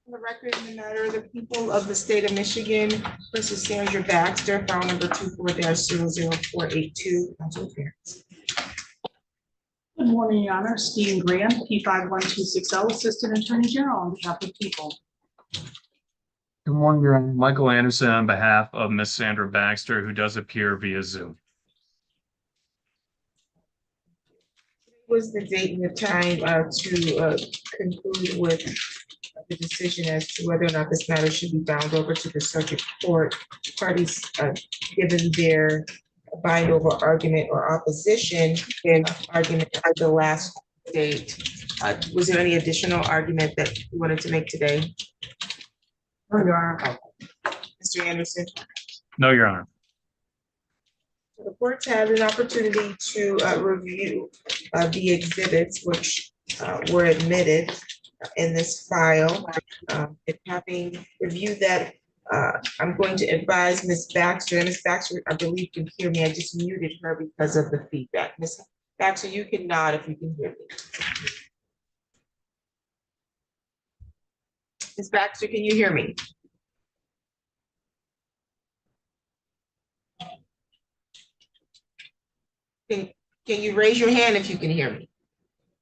The record in the matter of the people of the state of Michigan versus Sandra Baxter, file number 24-00482. Council appearance. Good morning, Your Honor. Stephen Graham, P51260, Assistant Attorney General on behalf of the people. Good morning, Your Honor. Michael Anderson on behalf of Miss Sandra Baxter, who does appear via Zoom. Was the date and the time to conclude with the decision as to whether or not this matter should be bound over to the circuit court? Parties given their bind over argument or opposition and argument at the last date. Was there any additional argument that you wanted to make today? No, Your Honor. Mr. Anderson? No, Your Honor. The courts had an opportunity to review the exhibits which were admitted in this file. And having reviewed that, I'm going to advise Ms. Baxter. And Ms. Baxter, I believe can hear me. I just muted her because of the feedback. Ms. Baxter, you can nod if you can hear me. Ms. Baxter, can you hear me? Can you raise your hand if you can hear me?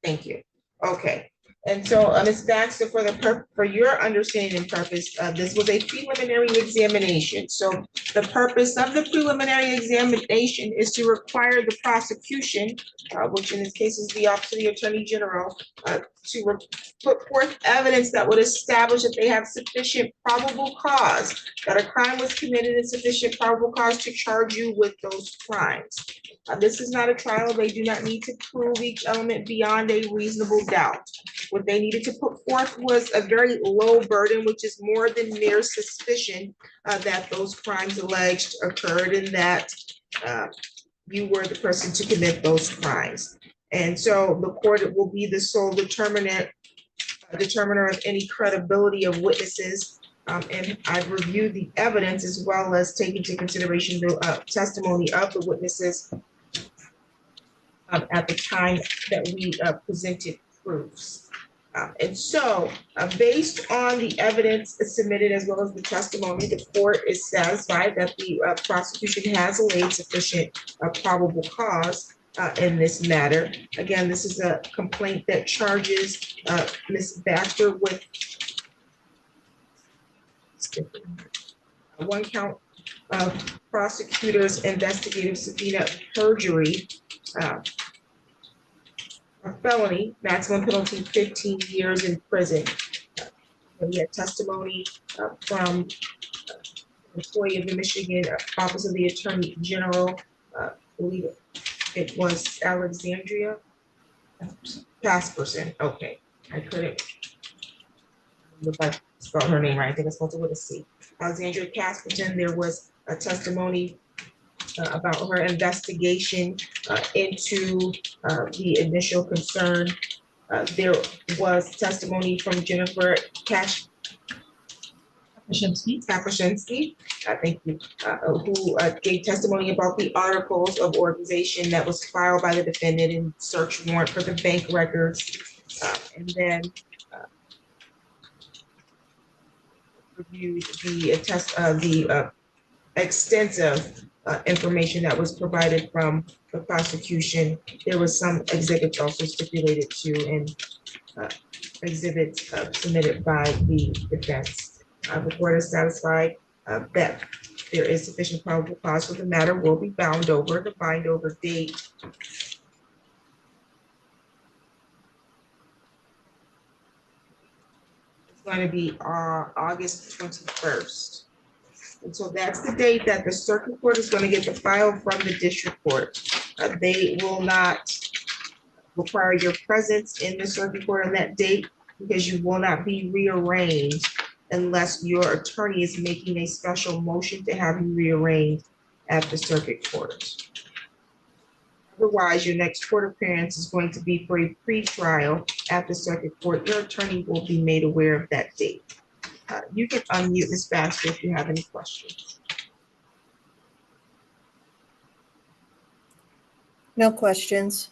Thank you. Okay. And so, Ms. Baxter, for your understanding and purpose, this was a preliminary examination. So the purpose of the preliminary examination is to require the prosecution, which in this case is the Office of the Attorney General, to put forth evidence that would establish that they have sufficient probable cause, that a crime was committed and sufficient probable cause to charge you with those crimes. This is not a trial. They do not need to prove each element beyond a reasonable doubt. What they needed to put forth was a very low burden, which is more than mere suspicion that those crimes alleged occurred and that you were the person to commit those crimes. And so the court will be the sole determiner of any credibility of witnesses. And I've reviewed the evidence as well as taken into consideration the testimony of the witnesses at the time that we presented proofs. And so based on the evidence submitted as well as the testimony, the court is satisfied that the prosecution has laid sufficient probable cause in this matter. Again, this is a complaint that charges Ms. Baxter with one count of prosecutor's investigative subpoena perjury, a felony, maximum penalty 15 years in prison. We had testimony from an employee of the Michigan Office of the Attorney General, I believe it was Alexandria Casperson. Okay, I couldn't look like spell her name right. I think it's supposed to with a C. Alexandria Casperson. There was a testimony about her investigation into the initial concern. There was testimony from Jennifer Kapuscinski, thank you, who gave testimony about the articles of organization that was filed by the defendant in search warrant for the bank records, and then reviewed the extensive information that was provided from the prosecution. There was some exhibits also stipulated to and exhibits submitted by the defense. The court is satisfied that there is sufficient probable cause for the matter will be bound over. The bind over date is going to be August 21st. And so that's the date that the circuit court is going to get the file from the district court. They will not require your presence in the circuit court on that date because you will not be rearranged unless your attorney is making a special motion to have you rearranged at the circuit court. Otherwise, your next court appearance is going to be for a pre-trial at the circuit court. Your attorney will be made aware of that date. You can unmute Ms. Baxter if you have any questions. No questions.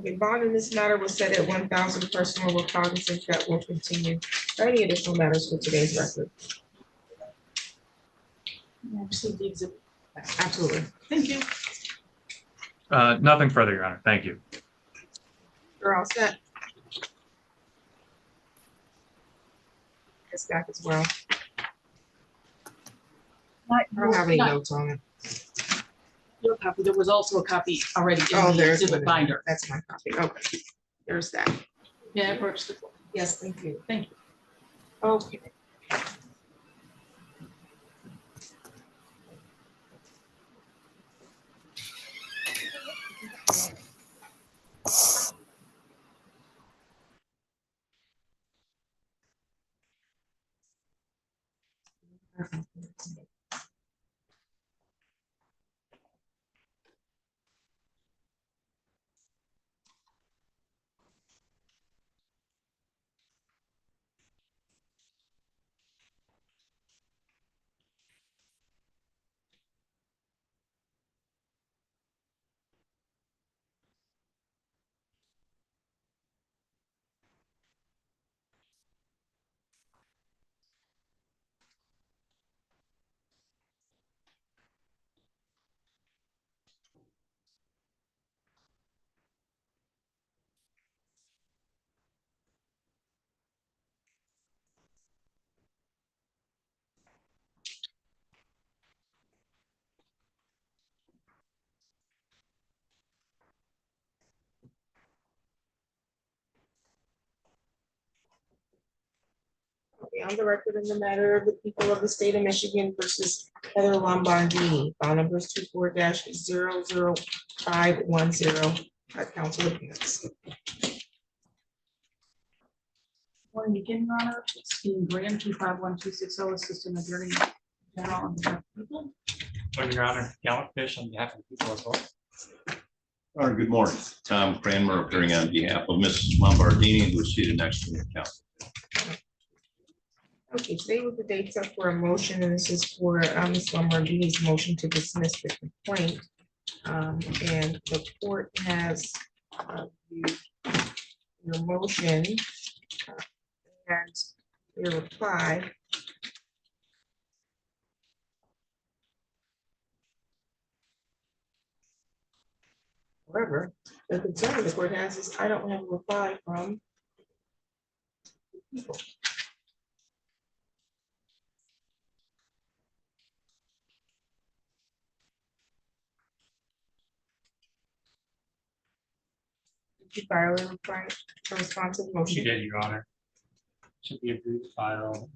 Okay, bond in this matter was set at 1,000 personal. We're cognizant that will continue. Are any additional matters for today's record? May I receive the exhibit? Absolutely. Thank you. Nothing further, Your Honor. Thank you. You're all set. It's back as well. I don't have any notes on it. Your copy. There was also a copy already in Oh, the there's exhibit one. binder. That's my copy. Okay. There's that. May I approach the floor? Yes, thank you. Thank you. Okay. Okay, on the record in the matter of the people of the state of Michigan versus Heather Lombardini, file number is 24-00510, council appearance. Morning again, Your Honor. Stephen Graham, 251260, Assistant Attorney General on behalf of the people. Morning, Your Honor. Gallup Fish on behalf of the people as well. Good morning. Tom Cranmer appearing on behalf of Mrs. Lombardini, who is seated next to me. Council. Okay, today was the date set for a motion, and this is for Ms. Lombardini's motion to dismiss the complaint. And the court has reviewed your motion and your reply. However, the concern the court has is I don't have a reply from people. Did you file a reply, a responsive She motion? did, Your Honor. Should be a brief file.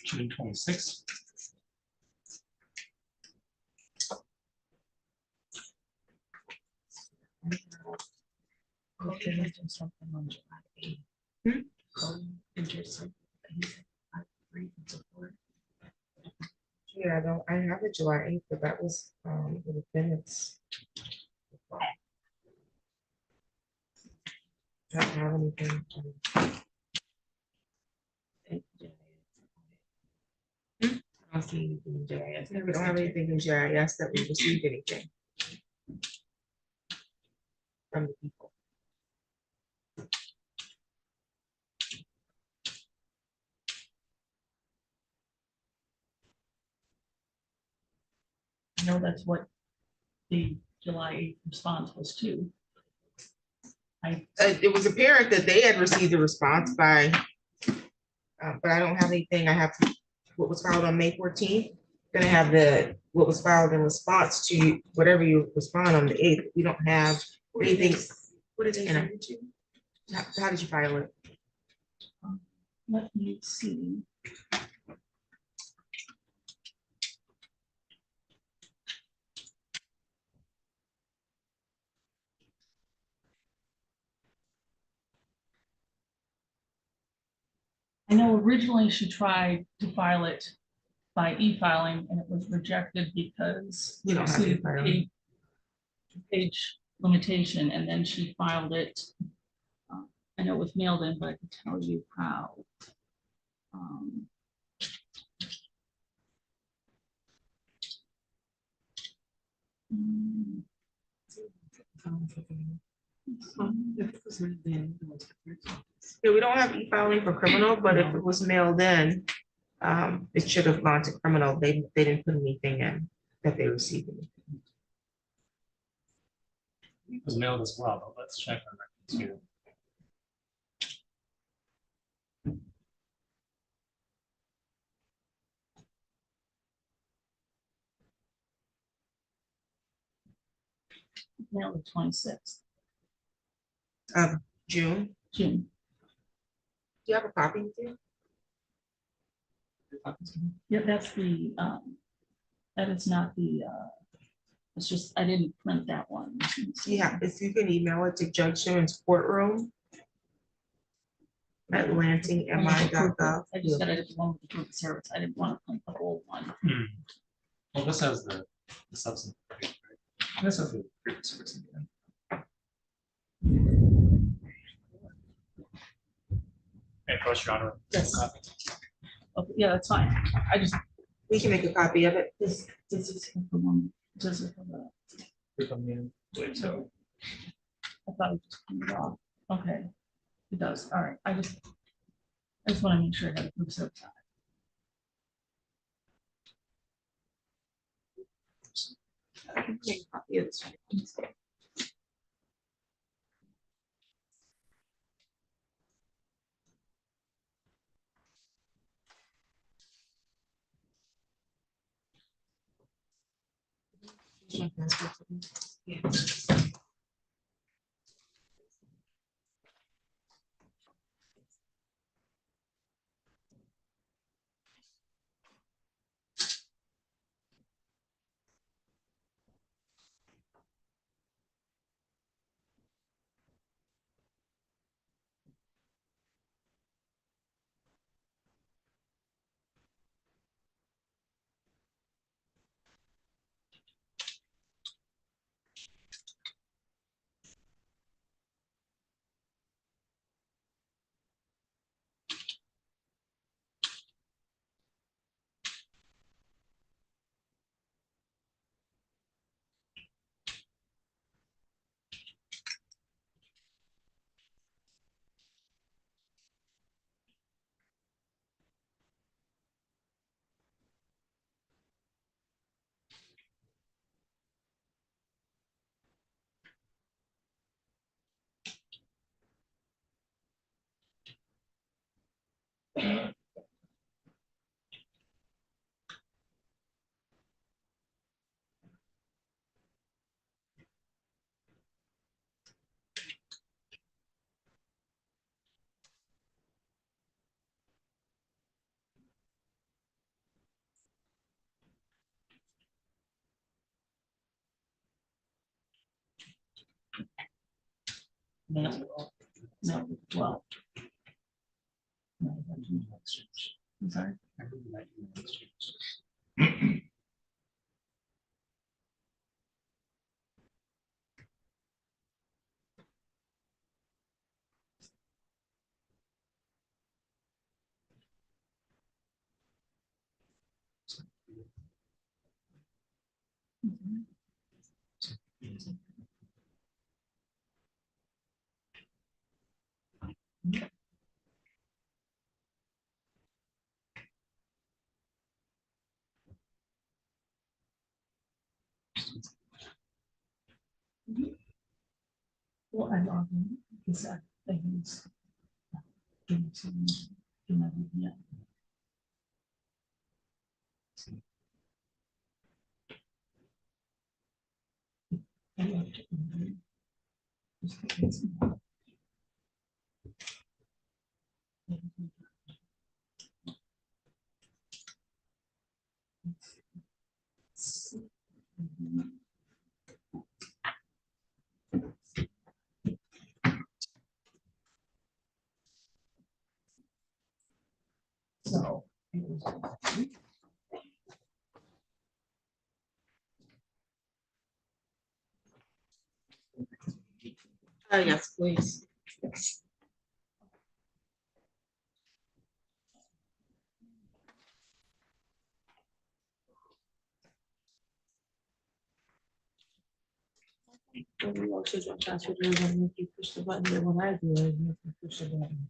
June 26th. Okay. Something on July 8th. Hmm? Yeah, I have it July 8th, but that was the minutes. I don't have anything. I don't see anything in JIS. No, we don't have anything in JIS that we received anything from the people. I know that's what the July 8th response was to. It was apparent that they had received a response by, but I don't have anything. I have what was filed on May 14th. Then I have what was filed in response to whatever you respond on the 8th. We don't have anything. What did they send it to? How did you file it? Let me see. I know originally she tried to file it by e-filing and it was rejected because You don't have the e-filing. page limitation, and then she filed it. I know it was mailed in, but I can tell you how. Mm, Yeah, we don't have e-filing for criminal, but if it was mailed in, it should have gone to criminal. They didn't put anything in that they received. It was mailed as well, but let's check on record too. Mail the 26th, June, June. do you have a copy with you? Yeah, that's the, that is not the, it's just, I didn't print that one. Yeah, if you can email it to Judge Simmons Courtroom at lansingmi.gov. I just got it at the one with the proof of service. I didn't want to print the whole one. Well, this has the substance. Right? This has the previous person again. And of course, Your Honor. Yes. copy. Okay, yeah, that's fine. I just, We can make a copy of it. this is the one, this is for the, Click on the end. Believe so. I thought it just came off. Okay, it does. All right. I just want to make sure I got the proof of service on it. I can make a copy of this. Yeah. No, no, well. No, I'm sorry. I believe that you can exchange. Well, I log in because I use. Yeah. I like it. Just because- So. Yes, please. We also don't pass what we're gonna make you push the button there when I do it, you can push the button.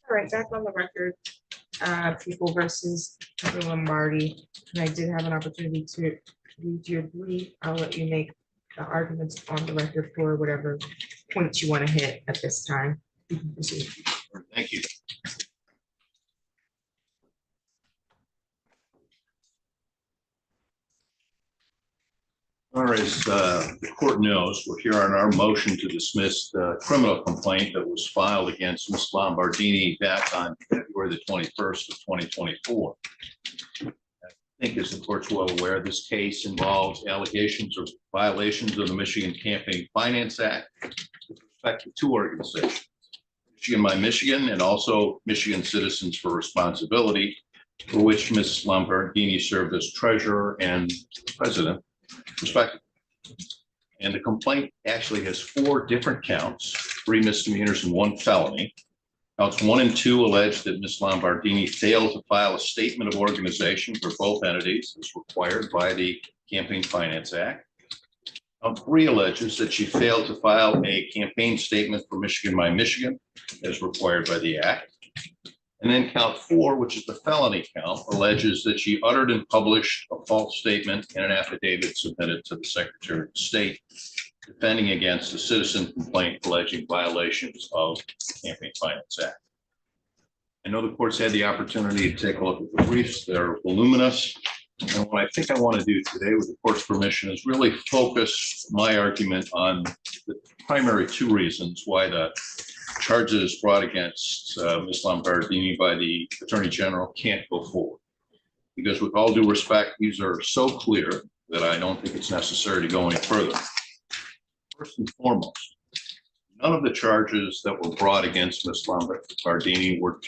All right, back on the record, People versus Kevin Lombardi, and I did have an opportunity to read your brief. I'll let you make the arguments on the record for whatever points you want to hit at this time. You can proceed. Thank you. All right, as the court knows, we're here on our motion to dismiss the criminal complaint that was filed against Ms. Lombardini back on February the 21st of 2024. I think, as the court's well aware, this case involves allegations of violations of the Michigan Campaign Finance Act with respect to two organizations, Michigan My Michigan and also Michigan Citizens for Responsibility, for which Ms. Lombardini served as treasurer and president, respectively. And the complaint actually has four different counts, 3 misdemeanors and 1 felony. Counts 1 and 2 allege that Ms. Lombardini failed to file a statement of organization for both entities as required by the Campaign Finance Act. Count 3 alleges that she failed to file a campaign statement for Michigan My Michigan as required by the Act. And then count 4, which is the felony count, alleges that she uttered and published a false statement in an affidavit submitted to the Secretary of State defending against a citizen complaint alleging violations of the Campaign Finance Act. I know the court's had the opportunity to take a look at the briefs. They're voluminous. And what I think I want to do today, with the court's permission, is really focus my argument on the primary 2 reasons why the charges brought against Ms. Lombardini by the Attorney General can't go forward. Because with all due respect, these are so clear that I don't think it's necessary to go any further. First and foremost, none of the charges that were brought against Ms. Lombardini were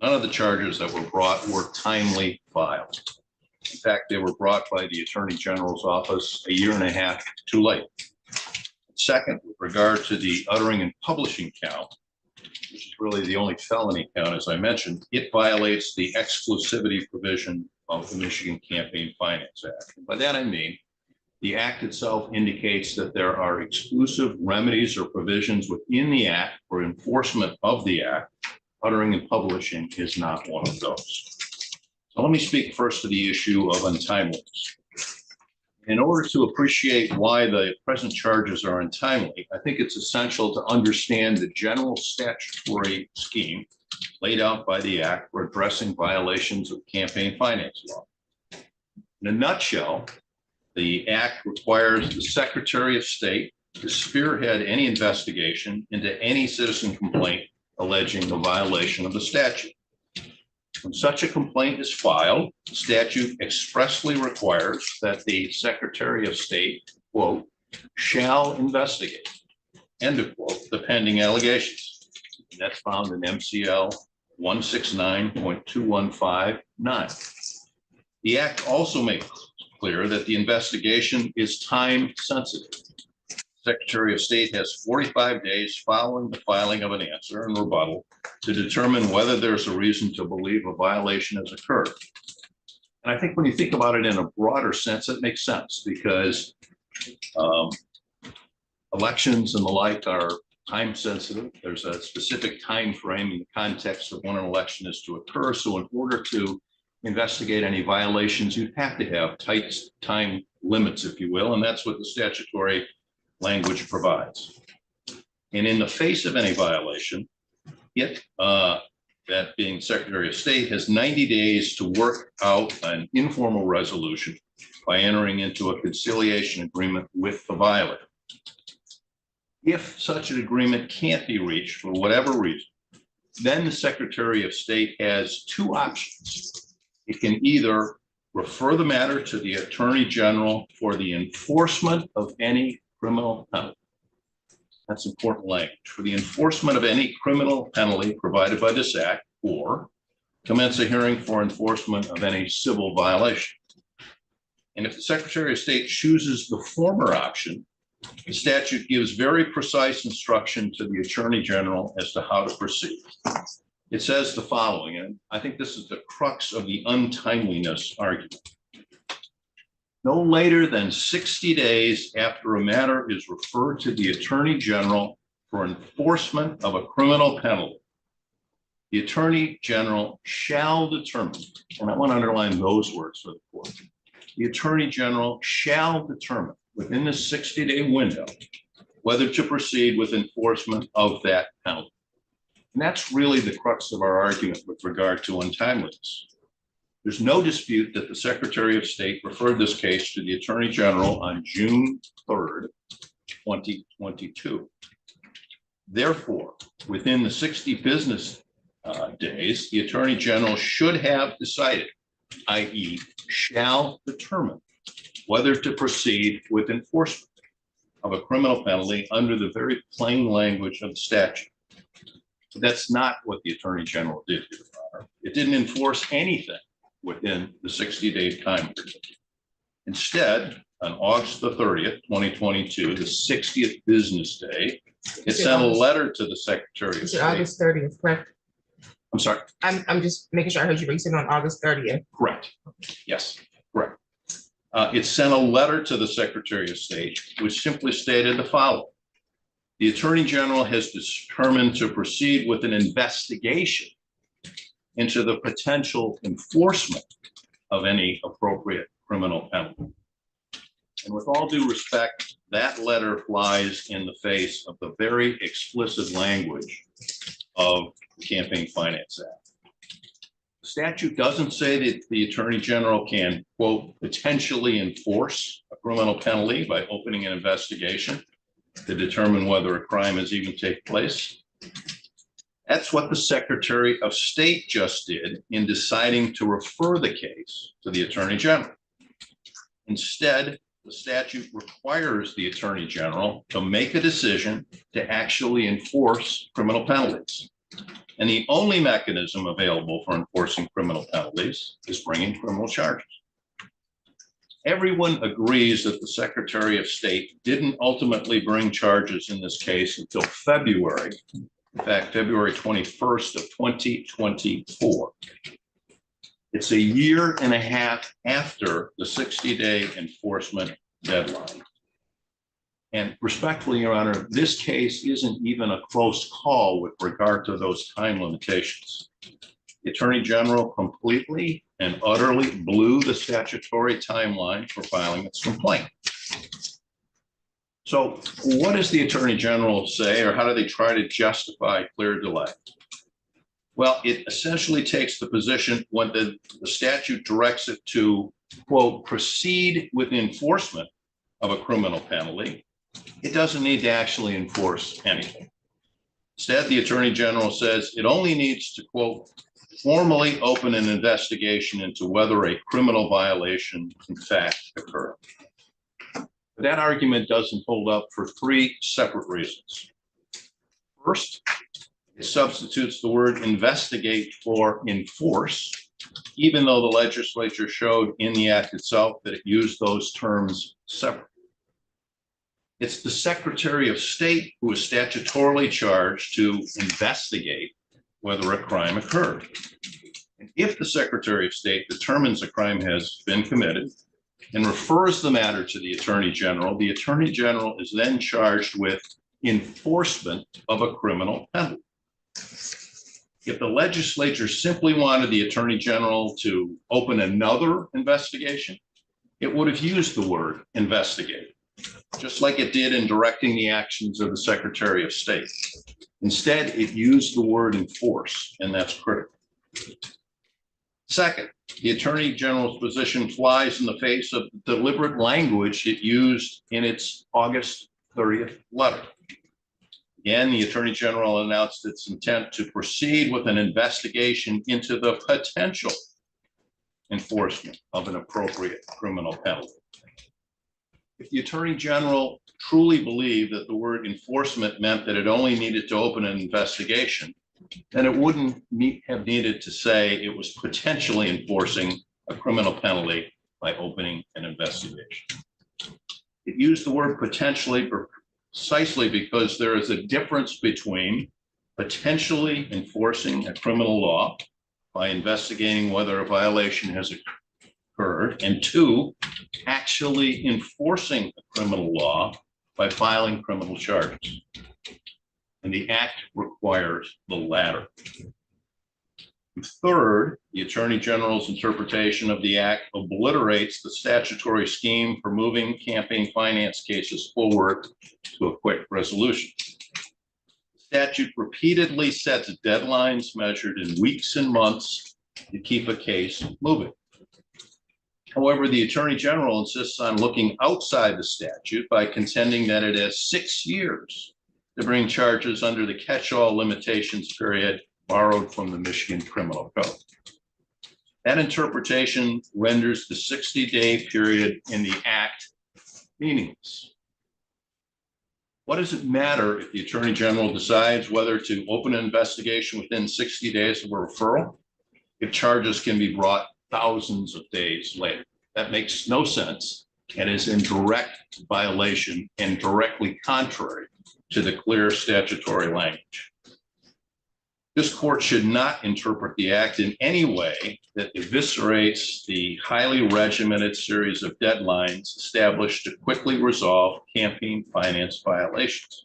none of the charges that were brought were timely filed. In fact, they were brought by the Attorney General's office a year and a half too late. Second, with regard to the uttering and publishing count, which is really the only felony count, as I mentioned, it violates the exclusivity provision of the Michigan Campaign Finance Act. And by that I mean, the Act itself indicates that there are exclusive remedies or provisions within the Act for enforcement of the Act. Uttering and publishing is not one of those. So let me speak first to the issue of untimeliness. In order to appreciate why the present charges are untimely, I think it's essential to understand the general statutory scheme laid out by the Act for addressing violations of campaign finance law. In a nutshell, the Act requires the Secretary of State to spearhead any investigation into any citizen complaint alleging the violation of the statute. When such a complaint is filed, the statute expressly requires that the Secretary of State, quote, shall investigate, end of quote, the pending allegations. And that's found in MCL 169.215.9. The Act also makes clear that the investigation is time sensitive. Secretary of State has 45 days following the filing of an answer and rebuttal to determine whether there's a reason to believe a violation has occurred. And I think when you think about it in a broader sense, it makes sense because elections and the like are time sensitive. There's a specific time frame in the context of when an election is to occur. So in order to investigate any violations, you have to have tight time limits, if you will, and that's what the statutory language provides. And in the face of any violation, it, that being Secretary of State, has 90 days to work out an informal resolution by entering into a conciliation agreement with the violator. If such an agreement can't be reached for whatever reason, then the Secretary of State has 2 options. It can either refer the matter to the Attorney General for the enforcement of any criminal penalty. That's important language. For the enforcement of any criminal penalty provided by this Act, or commence a hearing for enforcement of any civil violation. And if the Secretary of State chooses the former option, the statute gives very precise instruction to the Attorney General as to how to proceed. It says the following, and I think this is the crux of the untimeliness argument. No later than 60 days after a matter is referred to the Attorney General for enforcement of a criminal penalty, the Attorney General shall determine, and I want to underline those words for the court. The Attorney General shall determine within the 60-day window whether to proceed with enforcement of that penalty. And that's really the crux of our argument with regard to untimeliness. There's no dispute that the Secretary of State referred this case to the Attorney General on June 3rd, 2022. Therefore, within the 60 business days, the Attorney General should have decided, i.e., shall determine whether to proceed with enforcement of a criminal penalty under the very plain language of the statute. That's not what the Attorney General did, Your Honor. It didn't enforce anything within the 60-day time period. Instead, on August the 30th, 2022, the 60th business day, it sent a letter to the Secretary of Is it State. August 30th, correct? I'm sorry, I'm just making sure I heard you, but you said on August 30th. correct. Yes, correct. It sent a letter to the Secretary of State, which simply stated the following. The Attorney General has determined to proceed with an investigation into the potential enforcement of any appropriate criminal penalty. And with all due respect, that letter flies in the face of the very explicit language of the Campaign Finance Act. The statute doesn't say that the Attorney General can, quote, potentially enforce a criminal penalty by opening an investigation to determine whether a crime has even taken place. That's what the Secretary of State just did in deciding to refer the case to the Attorney General. Instead, the statute requires the Attorney General to make a decision to actually enforce criminal penalties. And the only mechanism available for enforcing criminal penalties is bringing criminal charges. Everyone agrees that the Secretary of State didn't ultimately bring charges in this case until February. In fact, February 21st of 2024. It's a year and a half after the 60-day enforcement deadline. And respectfully, Your Honor, this case isn't even a close call with regard to those time limitations. The Attorney General completely and utterly blew the statutory timeline for filing its complaint. So what does the Attorney General say, or how do they try to justify clear delay? Well, it essentially takes the position when the statute directs it to, quote, proceed with enforcement of a criminal penalty. It doesn't need to actually enforce anything. Instead, the Attorney General says it only needs to, quote, formally open an investigation into whether a criminal violation in fact occurred. But that argument doesn't hold up for three separate reasons. First, it substitutes the word investigate for enforce, even though the legislature showed in the act itself that it used those terms separately. It's the Secretary of State who is statutorily charged to investigate whether a crime occurred. And if the Secretary of State determines a crime has been committed and refers the matter to the Attorney General is then charged with enforcement of a criminal penalty. If the legislature simply wanted the Attorney General to open another investigation, it would have used the word investigate, just like it did in directing the actions of the Secretary of State. Instead, it used the word enforce, and that's critical. Second, the Attorney General's position flies in the face of the deliberate language it used in its August 30th letter. Again, the Attorney General announced its intent to proceed with an investigation into the potential enforcement of an appropriate criminal penalty. If the Attorney General truly believed that the word enforcement meant that it only needed to open an investigation, then it wouldn't have needed to say it was potentially enforcing a criminal penalty by opening an investigation. It used the word potentially precisely because there is a difference between potentially enforcing a criminal law by investigating whether a violation has occurred, and two, actually enforcing a criminal law by filing criminal charges. And the act requires the latter. Third, the Attorney General's interpretation of the act obliterates the statutory scheme for moving campaign finance cases forward to a quick resolution. The statute repeatedly sets deadlines measured in weeks and months to keep a case moving. However, the Attorney General insists on looking outside the statute by contending that it has 6 years to bring charges under the catch-all limitations period borrowed from the Michigan Criminal Code. That interpretation renders the 60-day period in the act meaningless. What does it matter if the Attorney General decides whether to open an investigation within 60 days of a referral if charges can be brought thousands of days later? That makes no sense and is in direct violation and directly contrary to the clear statutory language. This court should not interpret the act in any way that eviscerates the highly regimented series of deadlines established to quickly resolve campaign finance violations.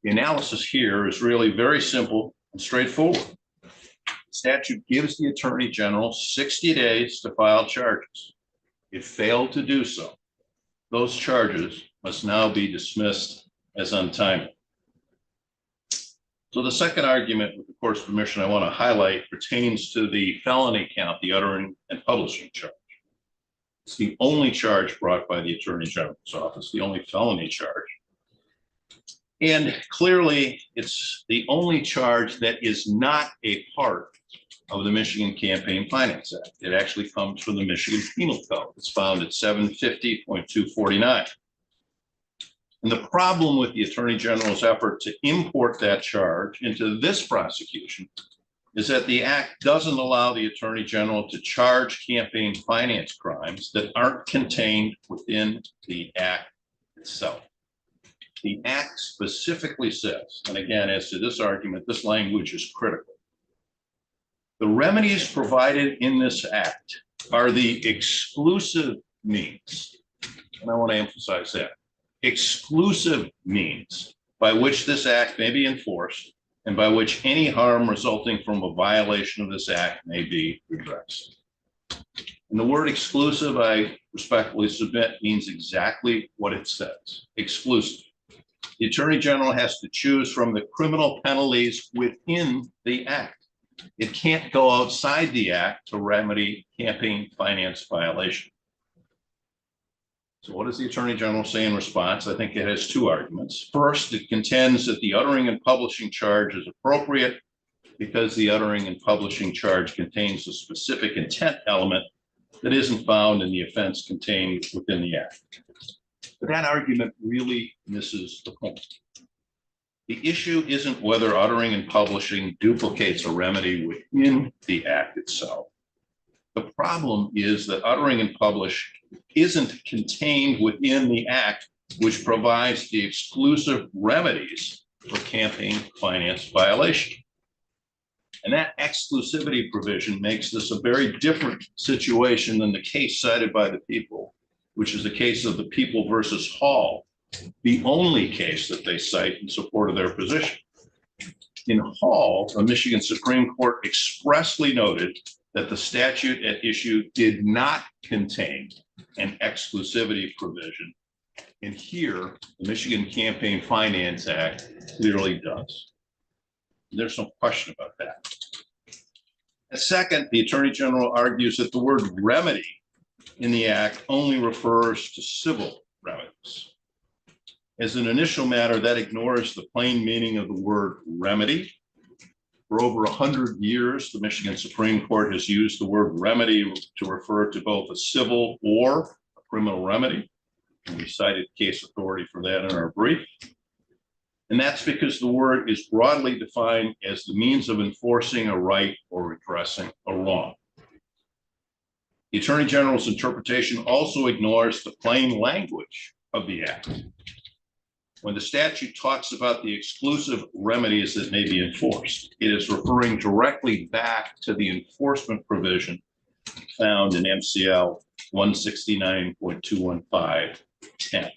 The analysis here is really very simple and straightforward. The statute gives the Attorney General 60 days to file charges. If failed to do so, those charges must now be dismissed as untimely. So the second argument, with the court's permission, I want to highlight pertains to the felony count, the uttering and publishing charge. It's the only charge brought by the Attorney General's office, the only felony charge. And clearly, it's the only charge that is not a part of the Michigan Campaign Finance Act. It actually comes from the Michigan Penal Code. It's found at 750.249. And the problem with the Attorney General's effort to import that charge into this prosecution is that the act doesn't allow the Attorney General to charge campaign finance crimes that aren't contained within the act itself. The act specifically says, and again, as to this argument, this language is critical. The remedies provided in this act are the exclusive means, and I want to emphasize that, exclusive means by which this act may be enforced and by which any harm resulting from a violation of this act may be redressed. And the word exclusive, I respectfully submit, means exactly what it says, exclusive. The Attorney General has to choose from the criminal penalties within the act. It can't go outside the act to remedy campaign finance violation. So what does the Attorney General say in response? I think it has two arguments. First, it contends that the uttering and publishing charge is appropriate because the uttering and publishing charge contains a specific intent element that isn't found in the offense contained within the act. But that argument really misses the point. The issue isn't whether uttering and publishing duplicates a remedy within the act itself. The problem is that uttering and publish isn't contained within the act, which provides the exclusive remedies for campaign finance violation. And that exclusivity provision makes this a very different situation than the case cited by the people, which is the case of the People versus Hall, the only case that they cite in support of their position. In Hall, the Michigan Supreme Court expressly noted that the statute at issue did not contain an exclusivity provision. And here, the Michigan Campaign Finance Act clearly does. There's no question about that. And second, the Attorney General argues that the word remedy in the act only refers to civil remedies. As an initial matter, that ignores the plain meaning of the word remedy. For over 100 years, the Michigan Supreme Court has used the word remedy to refer to both a civil or a criminal remedy. And we cited case authority for that in our brief. And that's because the word is broadly defined as the means of enforcing a right or redressing a wrong. The Attorney General's interpretation also ignores the plain language of the act. When the statute talks about the exclusive remedies that may be enforced, it is referring directly back to the enforcement provision found in MCL 169.215(10).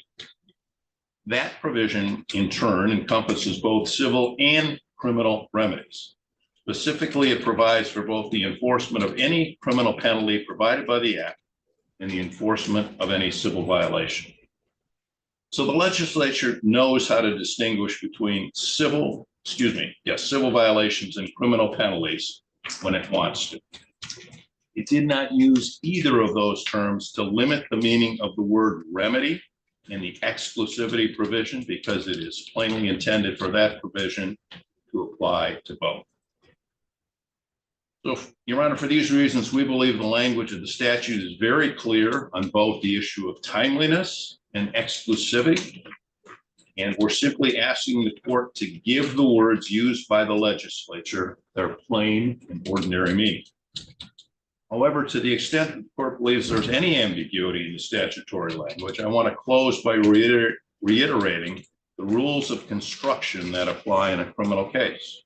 That provision, in turn, encompasses both civil and criminal remedies. Specifically, it provides for both the enforcement of any criminal penalty provided by the Act and the enforcement of any civil violation. So the legislature knows how to distinguish between civil violations and criminal penalties when it wants to. It did not use either of those terms to limit the meaning of the word remedy in the exclusivity provision, because it is plainly intended for that provision to apply to both. So, Your Honor, for these reasons, we believe the language of the statute is very clear on both the issue of timeliness and exclusivity. And we're simply asking the court to give the words used by the legislature their plain and ordinary meaning. However, to the extent that the court believes there's any ambiguity in the statutory language, I want to close by reiterating the rules of construction that apply in a criminal case.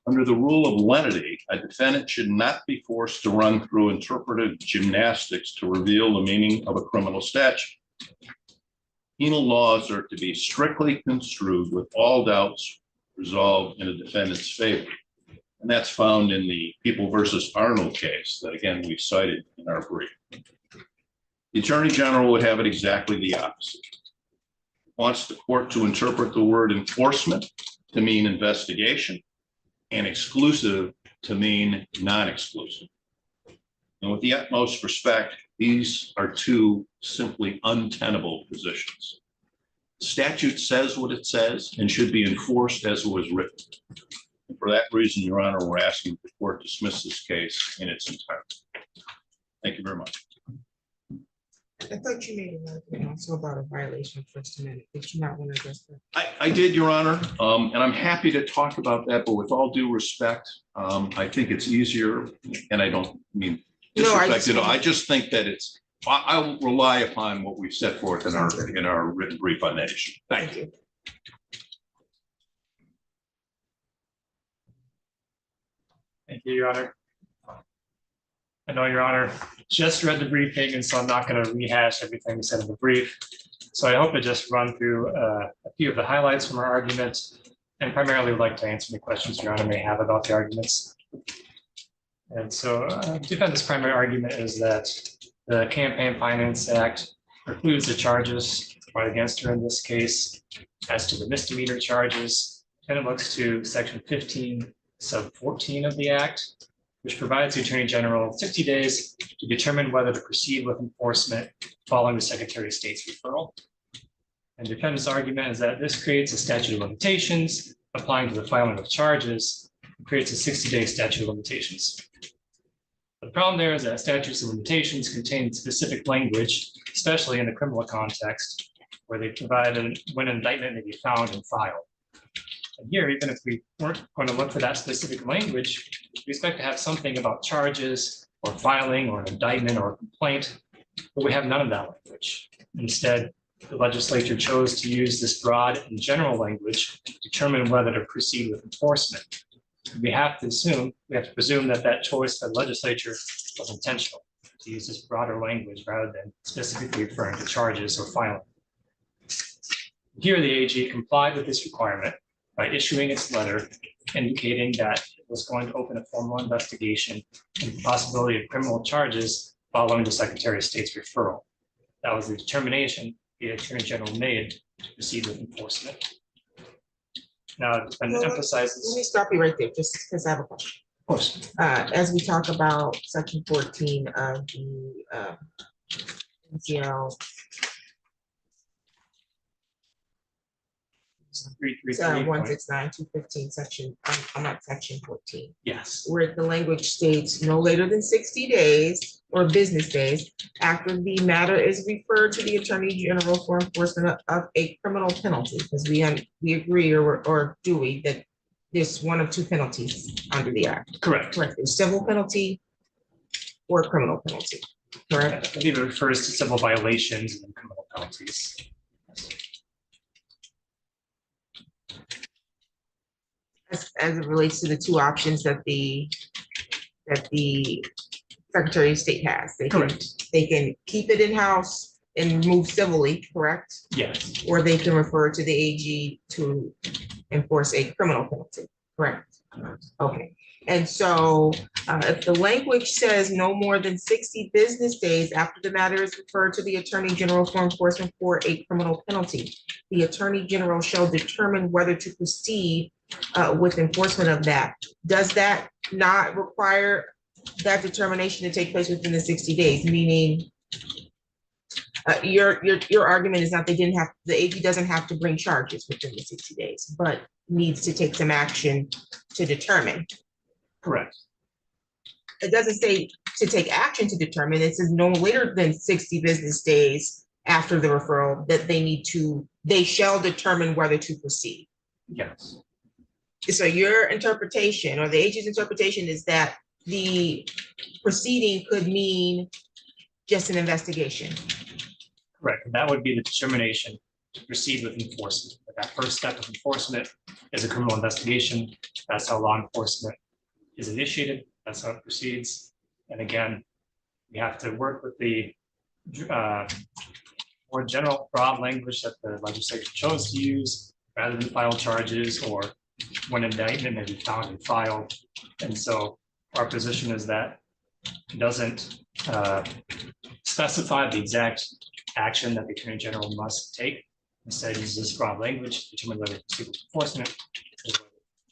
Under the rule of lenity, a defendant should not be forced to run through interpretive gymnastics to reveal the meaning of a criminal statute. Penal laws are to be strictly construed with all doubts resolved in a defendant's favor. And that's found in the People versus Arnold case that, again, we cited in our brief. The Attorney General would have it exactly the opposite. Wants the court to interpret the word enforcement to mean investigation and exclusive to mean non-exclusive. And with the utmost respect, these are two simply untenable positions. The statute says what it says and should be enforced as it was written. And for that reason, Your Honor, we're asking the court to dismiss this case in its entirety. Thank you very much. I thought you made another point also about a violation of First Amendment. Did you not want to address that? I did, Your Honor, and I'm happy to talk about that, but with all due respect, I think it's easier, and I don't mean disrespect at all. I just think that I'll rely upon what we've set forth in our written brief on that issue. Thank you. Thank you, Your Honor. I know Your Honor just read the briefing, and so I'm not going to rehash everything we said in the brief. So I hope to just run through a few of the highlights from our arguments, and primarily would like to answer any questions Your Honor may have about the arguments. And so defendant's primary argument is that the Campaign Finance Act precludes the charges brought against her in this case. As to the misdemeanor charges, and it looks to section 15 sub 14 of the Act, which provides the Attorney General 60 days to determine whether to proceed with enforcement following the Secretary of State's referral. And defendant's argument is that this creates a statute of limitations applying to the filing of charges, and creates a 60-day statute of limitations. The problem there is that statutes of limitations contain specific language, especially in the criminal context, where they provide when an indictment may be found and filed. And here, even if we weren't going to look for that specific language, we expect to have something about charges or filing or an indictment or a complaint, but we have none of that language. Instead, the legislature chose to use this broad and general language to determine whether to proceed with enforcement. We have to presume that that choice by the legislature was intentional, to use this broader language rather than specifically referring to charges or filing. Here, the AG complied with this requirement by issuing its letter indicating that it was going to open a formal investigation and the possibility of criminal charges following the Secretary of State's referral. That was the determination the Attorney General made to proceed with enforcement. Now, defendant emphasizes. Let me stop you right there, just because I have a question. Of course. As we talk about section 14 of the NCL 169-215 section, I'm at section 14. Yes. Where the language states no later than 60 days or business days after the matter is referred to the Attorney General for enforcement of a criminal penalty, because we agree or do we that there's one of two penalties under the Act. Correct. Correct. There's civil penalty or criminal penalty. Correct. I believe it refers to civil violations and criminal penalties. As it relates to the two options that the Secretary of State has. They can keep it in-house and move civilly, correct? Yes. Or they can refer to the AG to enforce a criminal penalty, correct? Okay, and so if the language says no more than 60 business days after the matter is referred to the Attorney General for enforcement for a criminal penalty, the Attorney General shall determine whether to proceed with enforcement of that. Does that not require that determination to take place within the 60 days? Meaning, your argument is not they didn't have, the AG doesn't have to bring charges within the 60 days, but needs to take some action to determine. Correct. It doesn't say to take action to determine, it says no later than 60 business days after the referral that they shall determine whether to proceed. Yes. So your interpretation or the AG's interpretation is that the proceeding could mean just an investigation. Correct. And that would be the determination to proceed with enforcement. But that first step of enforcement is a criminal investigation. That's how law enforcement is initiated. That's how it proceeds. And again, we have to work with the more general, broad language that the legislature chose to use rather than file charges or when indictment may be found and filed. And so our position is that it doesn't specify the exact action that the Attorney General must take. Instead, uses this broad language to determine whether to proceed with enforcement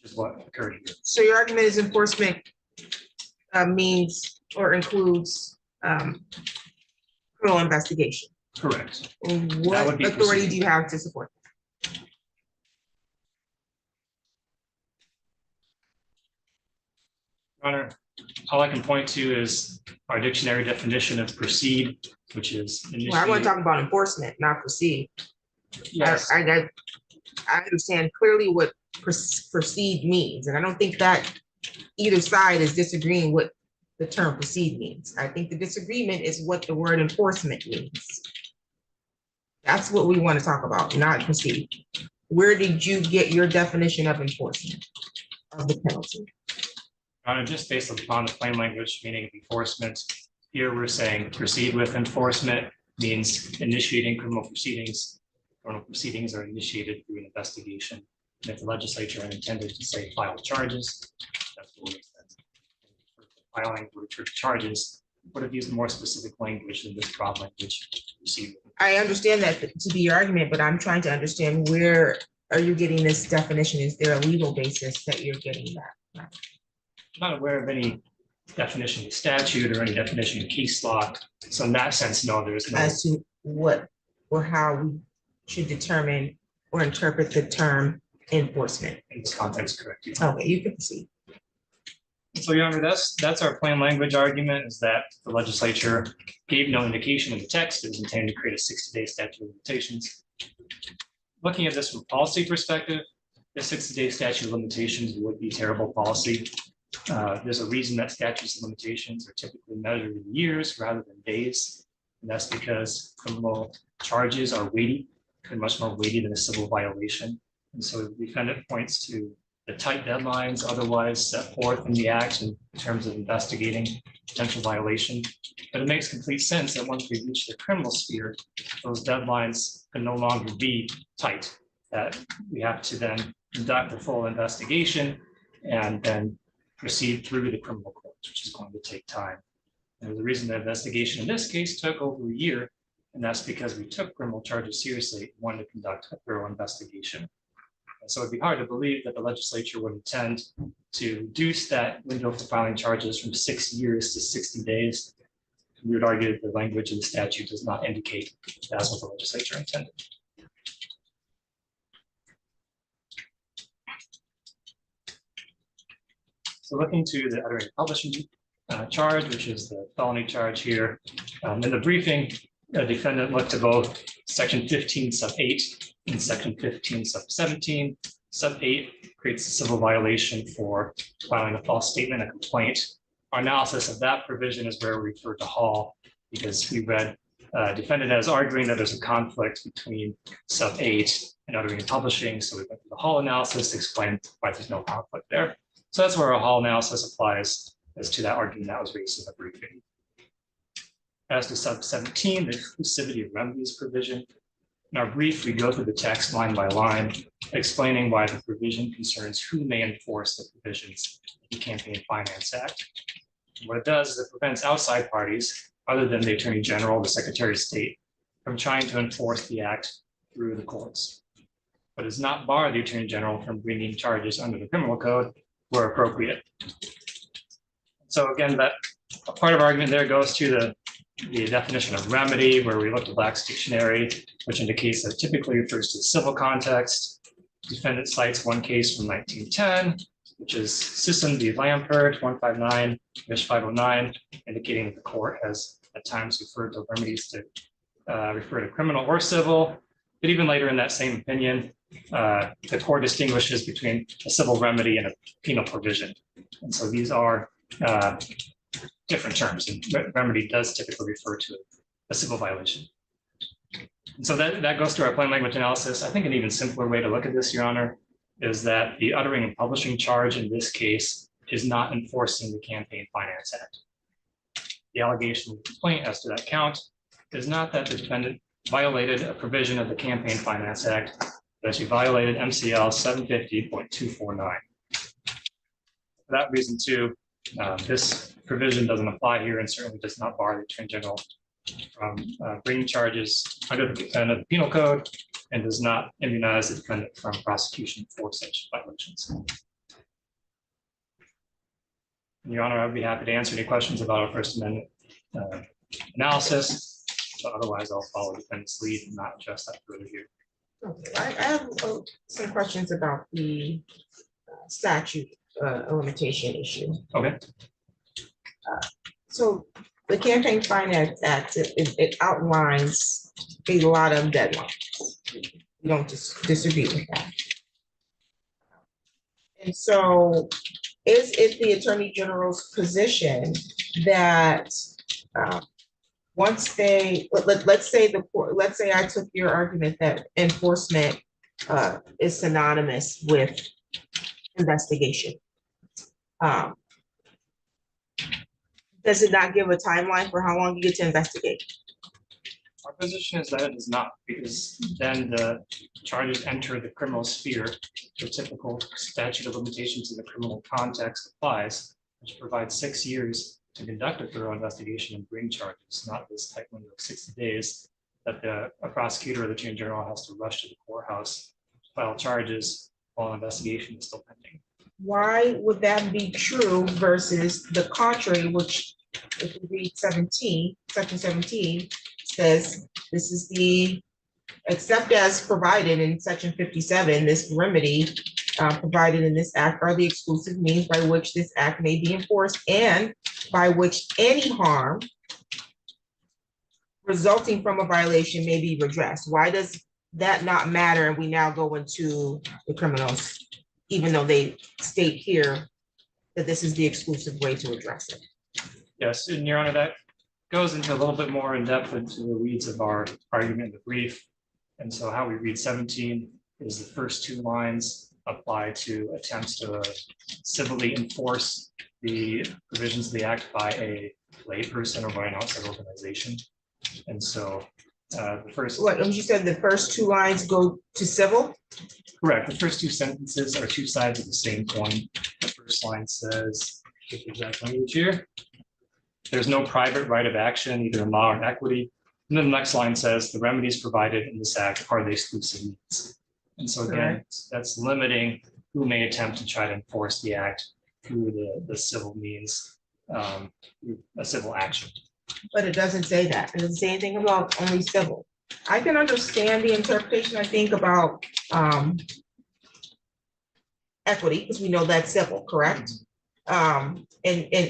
is what occurred here. So your argument is enforcement means or includes criminal investigation. Correct. What would be authority proceeding. do you have to support? Your Honor, all I can point to is our dictionary definition of proceed, which is Well, I want initiate. to talk about enforcement, not proceed. Yes, I understand clearly what proceed means, and I don't think that either side is disagreeing what the term proceed means. I think the disagreement is what the word enforcement means. That's what we want to talk about, not proceed. Where did you get your definition of enforcement of the penalty? Your Honor, just based upon the plain language meaning of enforcement, here we're saying proceed with enforcement means initiating criminal proceedings. Criminal proceedings are initiated through an investigation. And if the legislature intended to say file charges, that's what it says. Filing or charges would have used more specific language than this broad language. Proceed. I understand that to be your argument, but I'm trying to understand where are you getting this definition? Is there a legal basis that you're getting that? I'm not aware of any definition of statute or any definition of case law. So in that sense, no, there is no. As to what or how we should determine or interpret the term enforcement. In this context, correct. Okay, you can proceed. So, Your Honor, that's our plain language argument, is that the legislature gave no indication in the text it was intended to create a 60-day statute of limitations. Looking at this from a policy perspective, the 60-day statute of limitations would be terrible policy. There's a reason that statutes of limitations are typically measured in years rather than days. And that's because criminal charges are weighty, and much more weighty than a civil violation. And so the defendant points to the tight deadlines otherwise set forth in the act in terms of investigating potential violation. But it makes complete sense that once we reach the criminal sphere, those deadlines can no longer be tight, that we have to then conduct a full investigation and then proceed through the criminal courts, which is going to take time. And there's a reason the investigation in this case took over a year, and that's because we took criminal charges seriously and wanted to conduct a thorough investigation. And so it'd be hard to believe that the legislature would intend to reduce that window for filing charges from 6 years to 60 days. We would argue that the language of the statute does not indicate that's what the legislature intended. So looking to the uttering and publishing charge, which is the felony charge here. In the briefing, the defendant looked at both section 15 sub 8 and section 15 sub 17. Sub 8 creates a civil violation for filing a false statement, a complaint. Our analysis of that provision is where we refer to Hall, because we read defendant as arguing that there's a conflict between sub 8 and uttering and publishing. So we went through the Hall analysis, explained why there's no conflict there. So that's where our Hall analysis applies as to that argument that was raised in the briefing. As to sub 17, the exclusivity of remedies provision, In our brief, we go through the text line by line, explaining why the provision concerns who may enforce the provisions of the Campaign Finance Act. What it does is it prevents outside parties, other than the Attorney General, the Secretary of State, from trying to enforce the act through the courts, but does not bar the Attorney General from bringing charges under the criminal code where appropriate. So again, that a part of our argument there goes to the definition of remedy, where we looked at Black's dictionary, which indicates that typically refers to the civil context. Defendant cites one case from 1910, which is Simmons v. Lampert, 159-509, indicating that the court has at times referred to remedies to refer to criminal or civil. But even later in that same opinion, the court distinguishes between a civil remedy and a penal provision. And so these are different terms, and remedy does typically refer to a civil violation. And so that goes to our plain language analysis. I think an even simpler way to look at this, Your Honor, is that the uttering and publishing charge in this case is not enforcing the Campaign Finance Act. The allegation of the complaint as to that count is not that the defendant violated a provision of the Campaign Finance Act, but she violated MCL 750.249. For that reason, too, this provision doesn't apply here and certainly does not bar the Attorney General from bringing charges under the penal code, and does not immunize the defendant from prosecution for such violations. Your Honor, I'd be happy to answer any questions about our First Amendment analysis. But otherwise, I'll follow the defendant's lead and not address that further here. Okay, I have some questions about the statute limitation issue. Okay. So the Campaign Finance Act, it outlines a lot of deadlines. We don't disagree with that. And so is it the Attorney General's position that once they, let's say I took your argument that enforcement is synonymous with investigation. Does it not give a timeline for how long you get to investigate? Our position is that it is not, because then the charges enter the criminal sphere. The typical statute of limitations in the criminal context applies, which provides 6 years to conduct a thorough investigation and bring charges, not this type window of 60 days that a prosecutor or the Attorney General has to rush to the courthouse to file charges while an investigation is still pending. Why Would that be true versus the contrary, which if you read section 17 says this is the, except as provided in section 57, this remedy provided in this act are the exclusive means by which this act may be enforced and by which any harm resulting from a violation may be redressed. Why does that not matter? And we now go into the criminals, even though they state here that this is the exclusive way to address it. Yes, and Your Honor, that goes into a little bit more in depth into the weeds of our argument in the brief. And so how we read 17 is the first 2 lines apply to attempts to civilly enforce the provisions of the act by a layperson or by an outside organization. And so the first. What, you said the first 2 lines go to civil? Correct. The first 2 sentences are 2 sides of the same coin. The first line says, get the exact language here, there's no private right of action, either in law or in equity. And then the next line says the remedies provided in this act are the exclusive means. And so again, that's limiting who may attempt to try to enforce the act through the civil means, a civil action. But it doesn't say that. It doesn't say anything about only civil. I can understand the interpretation, I think, about equity, because we know that's civil, correct? And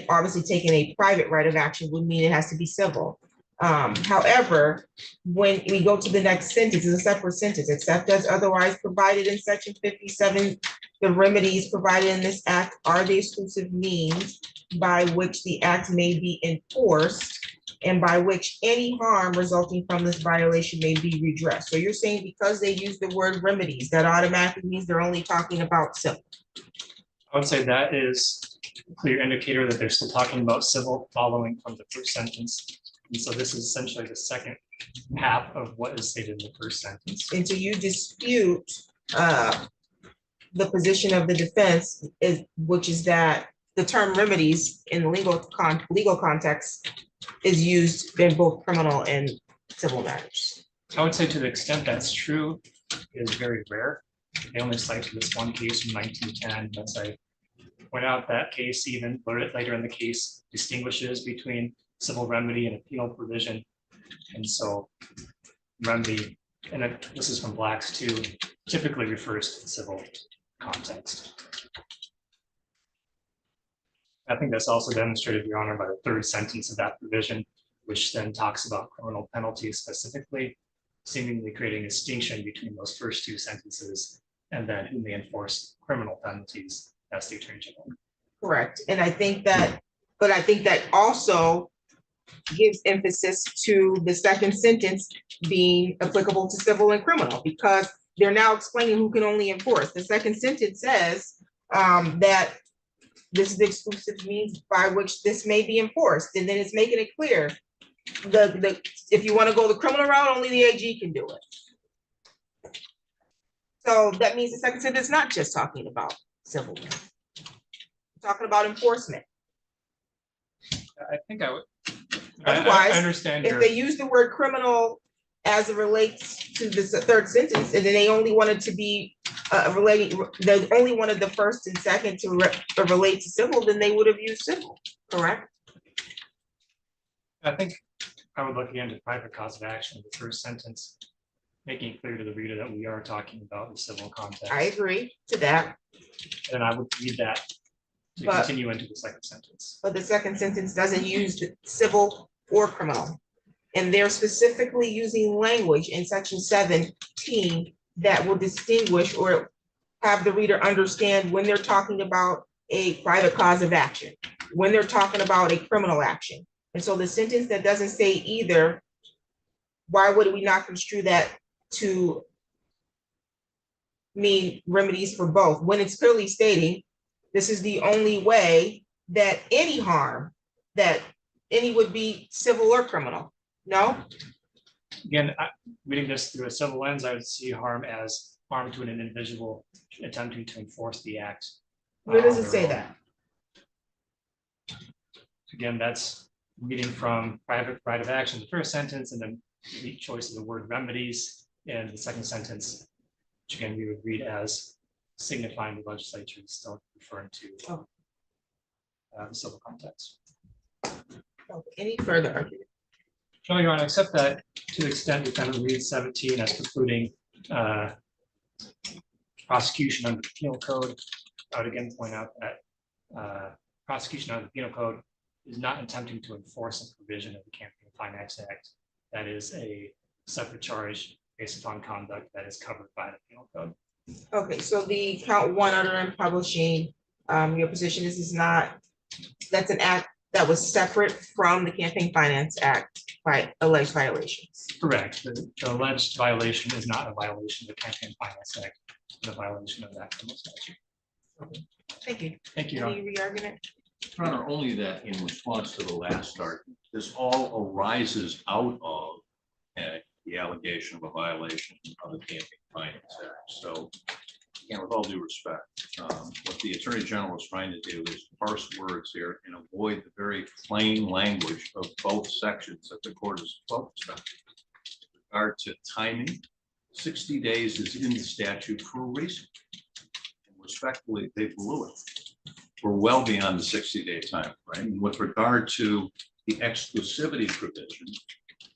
obviously taking a private right of action would mean it has to be civil. However, when we go to the next sentence, it's a separate sentence, except as otherwise provided in section 57, the remedies provided in this act are the exclusive means by which the act may be enforced and by which any harm resulting from this violation may be redressed. So you're saying because they use the word remedies, that automatically means they're only talking about civil? I would say that is a clear indicator that they're still talking about civil following from the first sentence. And so this is essentially the second half of what is stated in the first sentence. And so you dispute the position of the defense is, which is that the term remedies in legal context is used in both criminal and civil matters. I would say to the extent that's true is very rare. They only cite to this one case from 1910, as I point out, that case even later in the case distinguishes between civil remedy and a penal provision. And so remedy, and this is from Black's too, typically refers to the civil context. I think that's also demonstrated, Your Honor, by the third sentence of that provision, which then talks about criminal penalties specifically, seemingly creating a distinction between those first two sentences and then who may enforce criminal penalties as the Attorney General. Correct. And I think that, but I think that also gives emphasis to the second sentence being applicable to civil and criminal, because they're now explaining who can only enforce. The second sentence says that this is the exclusive means by which this may be enforced, and then it's making it clear if you want to go the criminal route, only the AG can do it. So that means the second sentence is not just talking about civil, talking about enforcement. I think I would. Otherwise, I understand if your, they use the word criminal as it relates to the third sentence, and then they only wanted to be relating, they only wanted the first and second to relate to civil, then they would have used civil, correct? I think I would look again to private cause of action, the first sentence, making it clear to the reader that we are talking about the civil context. I agree to that, And I would read that to But- continue into the second sentence. but the second sentence doesn't use the civil or criminal. And they're specifically using language in section 17 that will distinguish or have the reader understand when they're talking about a private cause of action, when they're talking about a criminal action. And so the sentence that doesn't say either, why would we not construe that to mean remedies for both, when it's clearly stating this is the only way that any harm, that any would be civil or criminal? No? Again, reading this through a civil lens, I would see harm as harm to an individual attempting to enforce the act. Where does on it say their own. that? Again, that's reading from private right of action, the first sentence, and then the choice of the word remedies in the second sentence, which again, we would read as signifying the legislature is still referring to Oh. The civil context. Any further argument? No, Your Honor, except that to the extent defendant reads 17 as concluding prosecution under the penal code, I would again point out that prosecution under the penal code is not attempting to enforce a provision of the Campaign Finance Act. That is a separate charge based upon conduct that is covered by the penal code. Okay, so the count one under and publishing, your position is not, that's an act that was separate from the Campaign Finance Act by alleged violations. Correct. The alleged violation is not a violation of the Campaign Finance Act, but a violation of that criminal statute. Thank you. Thank you, Your Honor. Any re-argument? Your Honor, only that in response to the last argument, this all arises out of the allegation of a violation of the Campaign Finance Act. So, again, with all due respect, what the Attorney General is trying to do is parse words here and avoid the very plain language of both sections that the court is focused on. With regard to timing, 60 days is in the statute for a reason. And respectfully, they blew it. We're well beyond the 60-day time frame. And with regard to the exclusivity provision,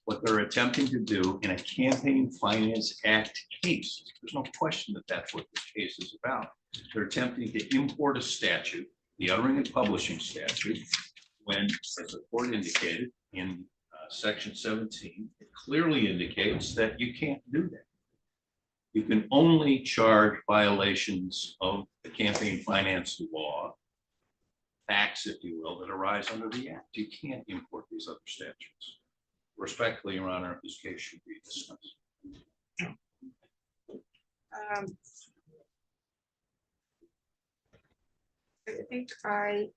what they're attempting to do in a Campaign Finance Act case, there's no question that that's what this case is about. They're attempting to import a statute, the uttering and publishing statute, when, as the court indicated in section 17, it clearly indicates that you can't do that. You can only charge violations of the campaign finance law, acts, if you will, that arise under the act. You can't import these other statutes. Respectfully, Your Honor, this case should be dismissed. I think I'm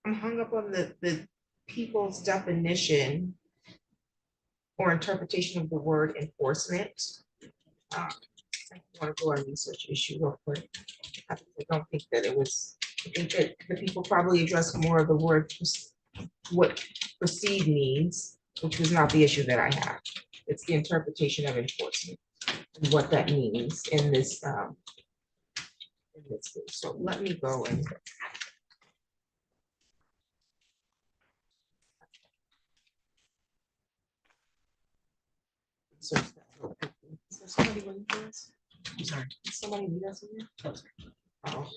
hung up on the people's definition or interpretation of the word enforcement. I want to go on research issue real quick. I don't think that it was, I think that the people probably addressed more of the word, what proceed means, which was not the issue that I have. It's the interpretation of enforcement and what that means in this case. So let me go and. So, is there somebody waiting for us? I'm sorry. Is somebody need us in here? Oh.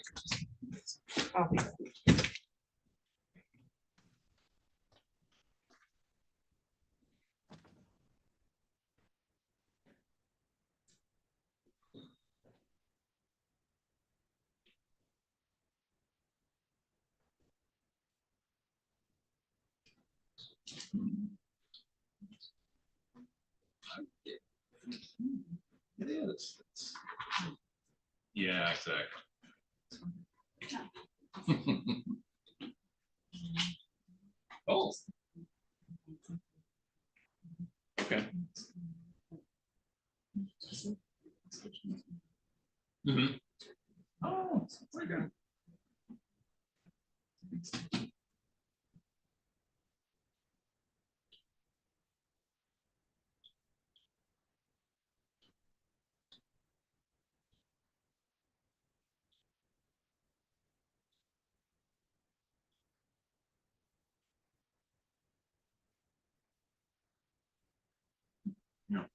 It is. Yeah, exactly. Oh. Okay. Mhm. Oh, very good. Yeah.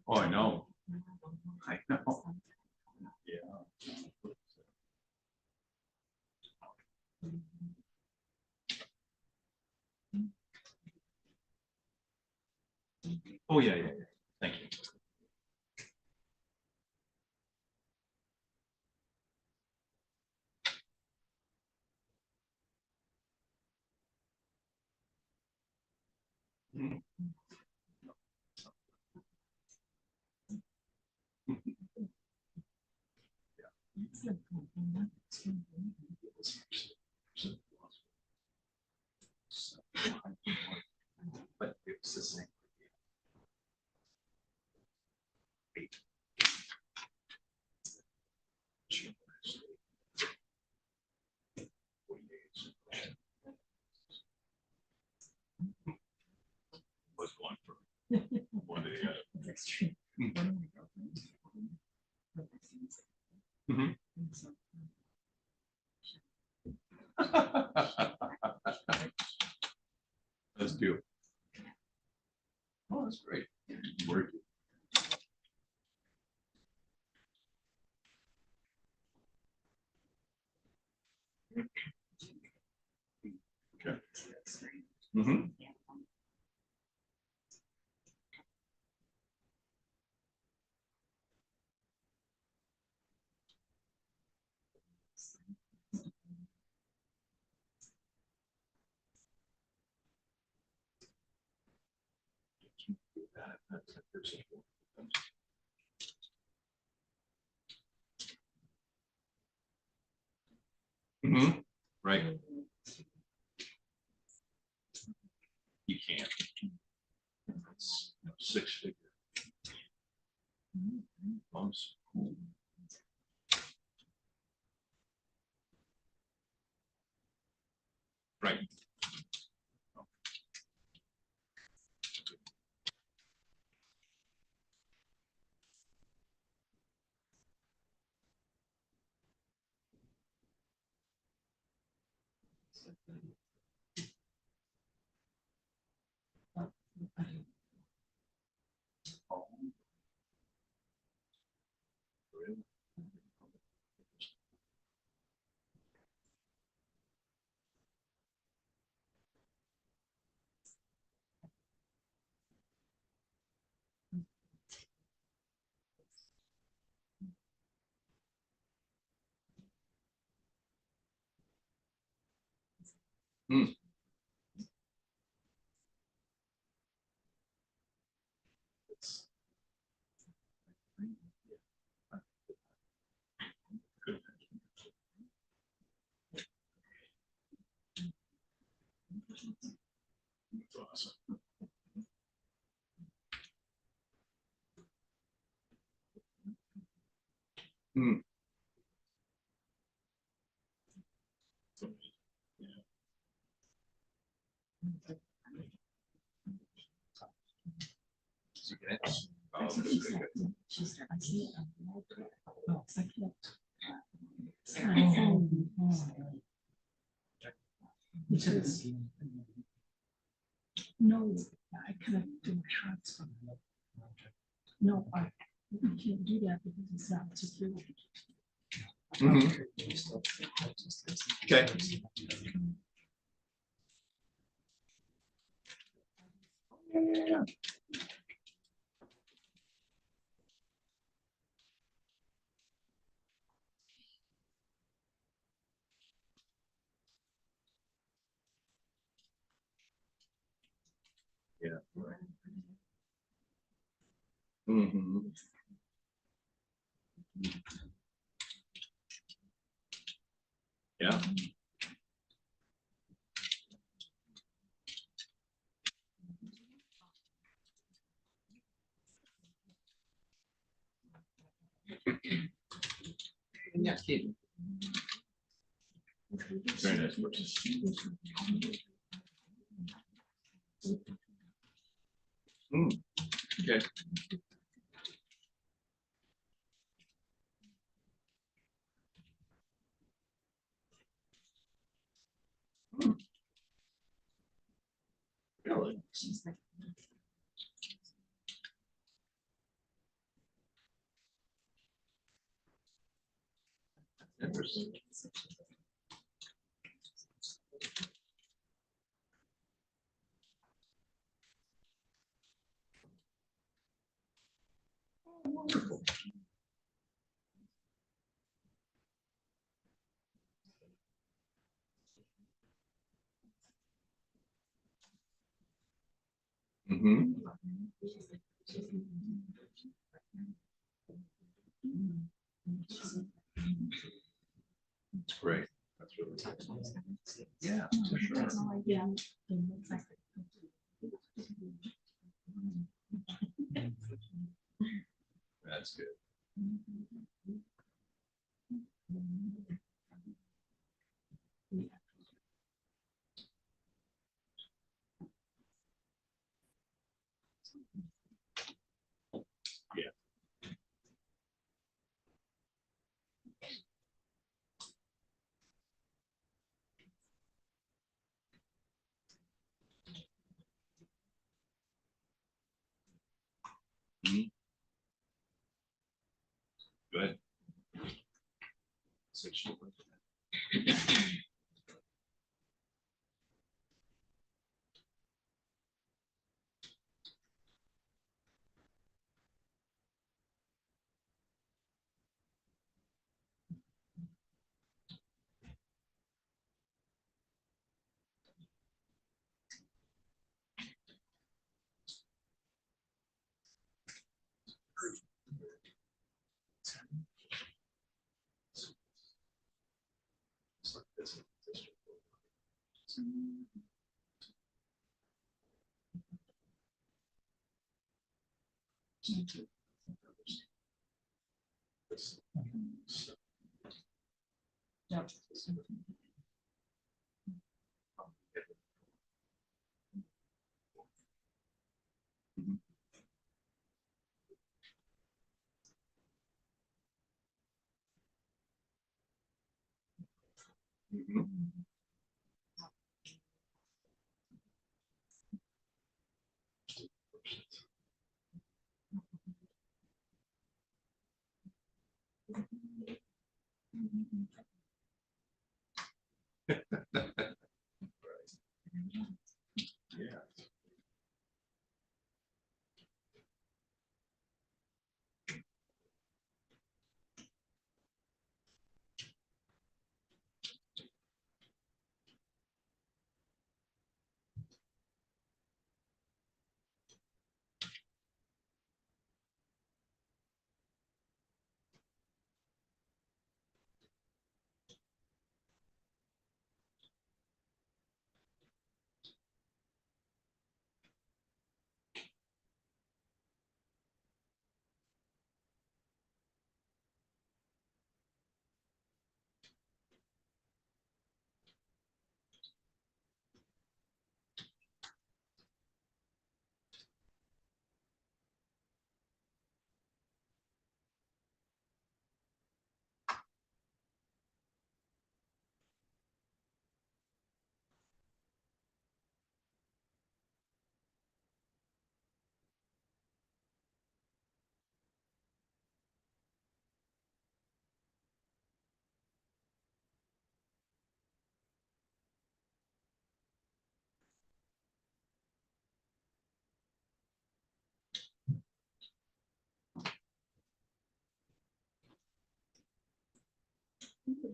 Oh, I know. I know. Yeah. Oh, yeah, yeah, yeah. Thank you. Mhm. But it's the same. Was one for one of the other. That's true. Mhm. Let's do it. Oh, that's great. Work. Okay. Mhm. Mhm. Right. You can't. It's, you know, 6 figure. Bumps. Right. She said, I see it. No, I can't. Because, no, I cannot do a transfer. No, I can't do that because it's not secure. Okay. Yeah. Mhm. Yeah. Yeah, kidding. Very nice person. Okay. Really? Interesting. Mm-hmm. That's great. That's really good. Yeah, for sure. Yeah. That's good. Yeah. Mhm. Good. Yep. Mhm.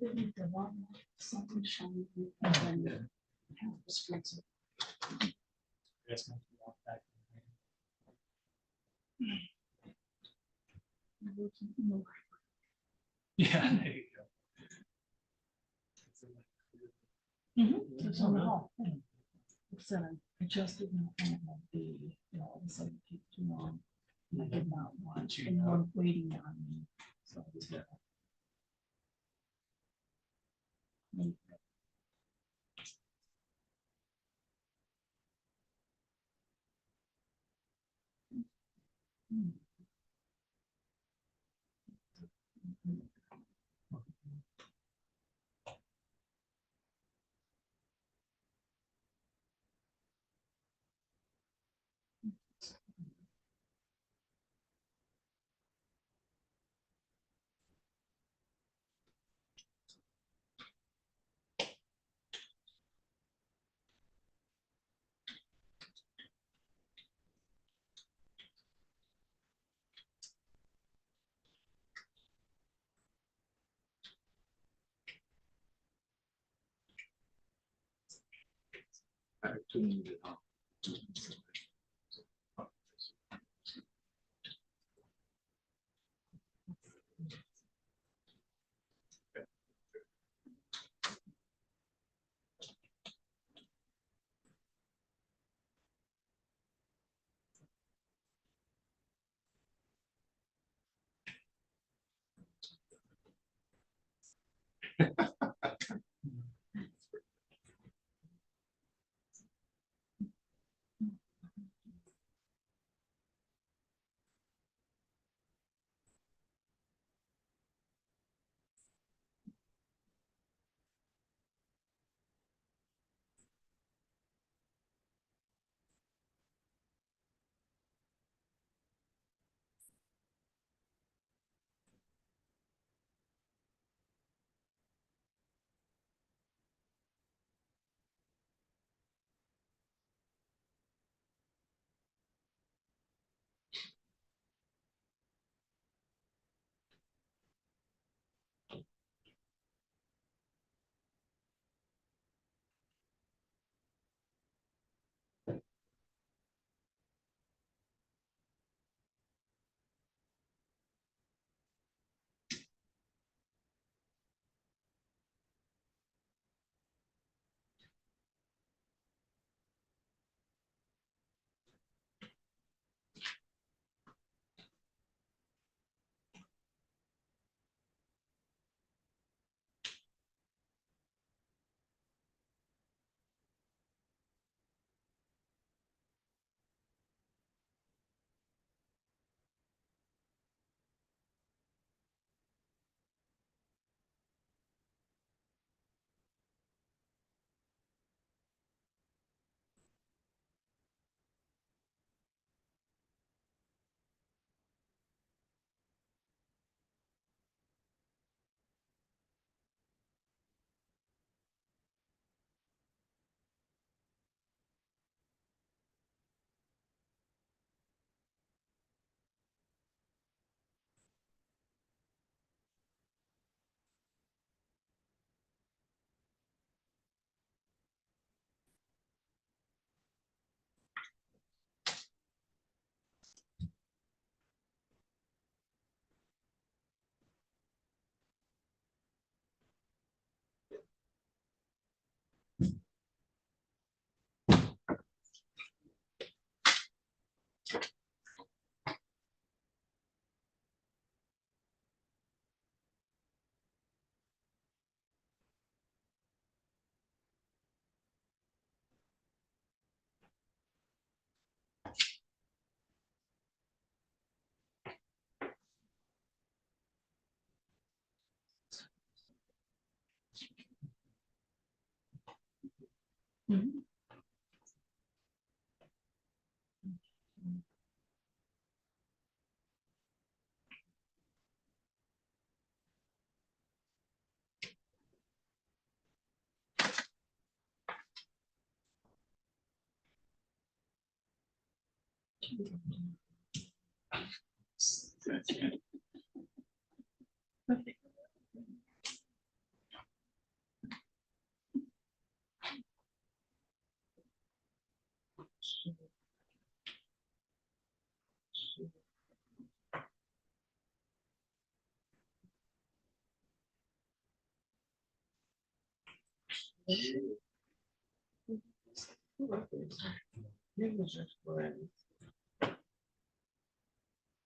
They need to want something shiny and then have the streets. Yes, ma'am. Walk back. Yeah, there you go. It's on the wall. So I just did not want to be, all of a sudden take too long. And I did not want anyone waiting on me. So I was there.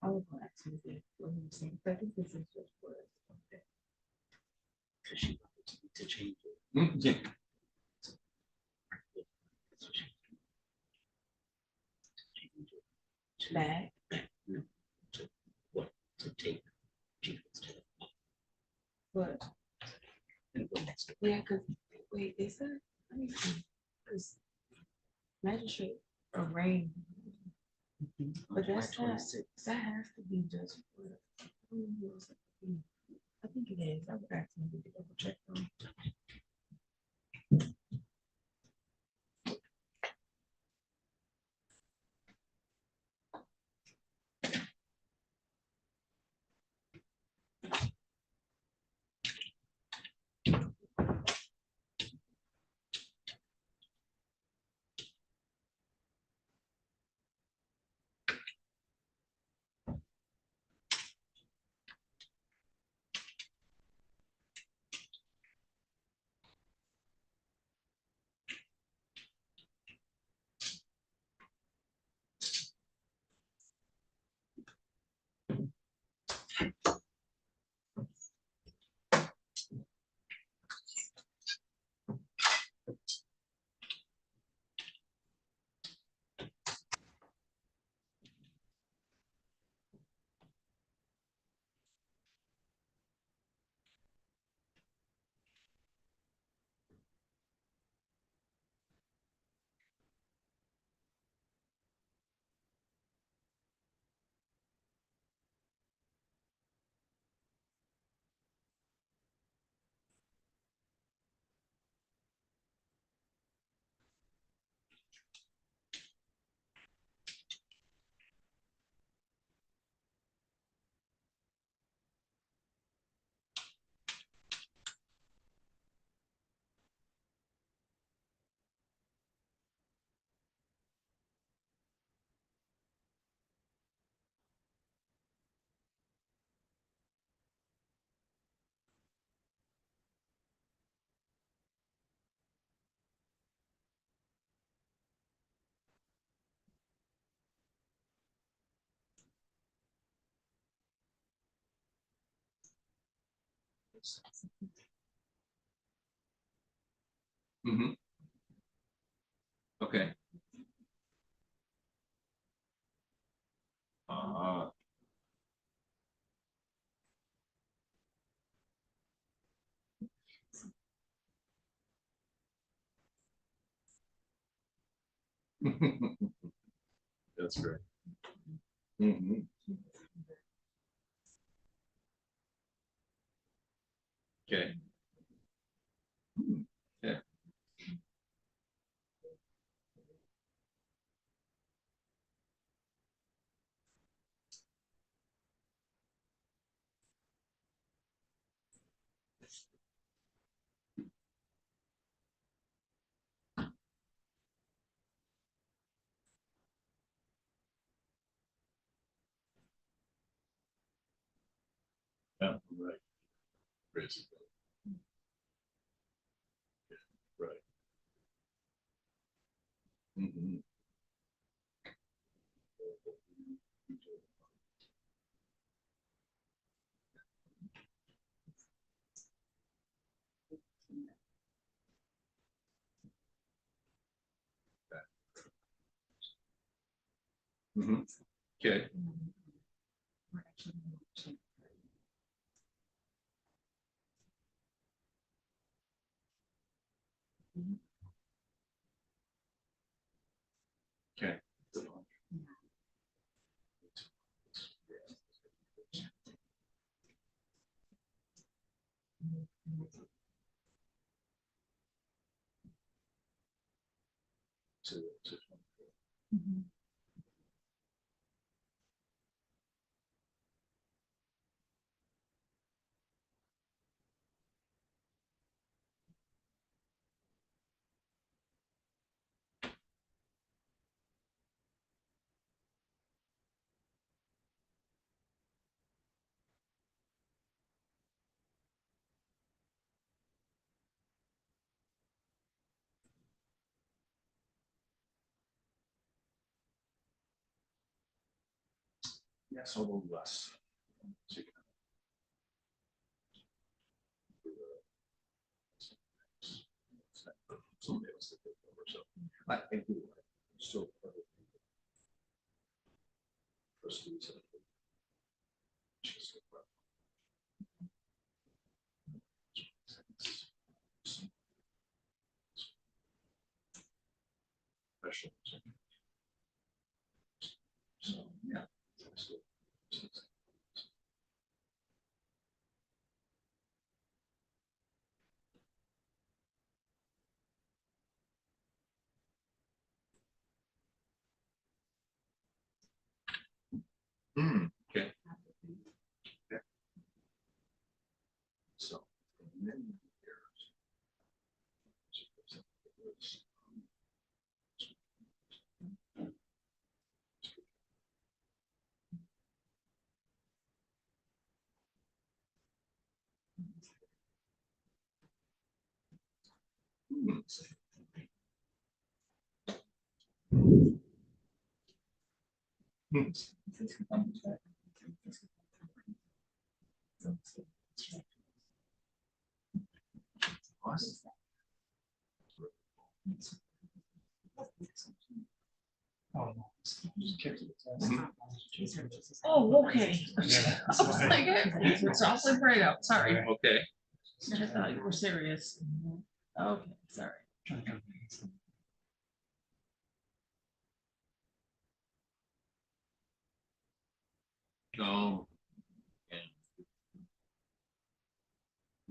I was gonna ask you that, what he was saying, but I think this is just for. To change it. Back. To take. But, yeah, cause, wait, they said, let me see, cause magistrate arraigned. But that's not, that has to be just for. I think it is, I would actually need to double check them. Mhm. Okay. That's great. Mhm. Okay. Yeah. Yeah, right. Great. Right. Mhm. Mhm. Okay. Okay. To- Yes, a little less. Somebody else that did over, so I think we were still. Trustees. Special. So, yeah. Okay. Yeah. So. and then Oh, okay. I was like, it's awfully bright out, sorry. Okay. I thought you were serious. Okay, sorry. No.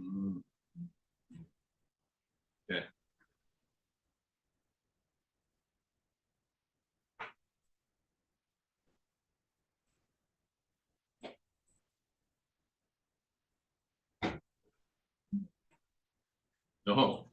Mm. Okay. No.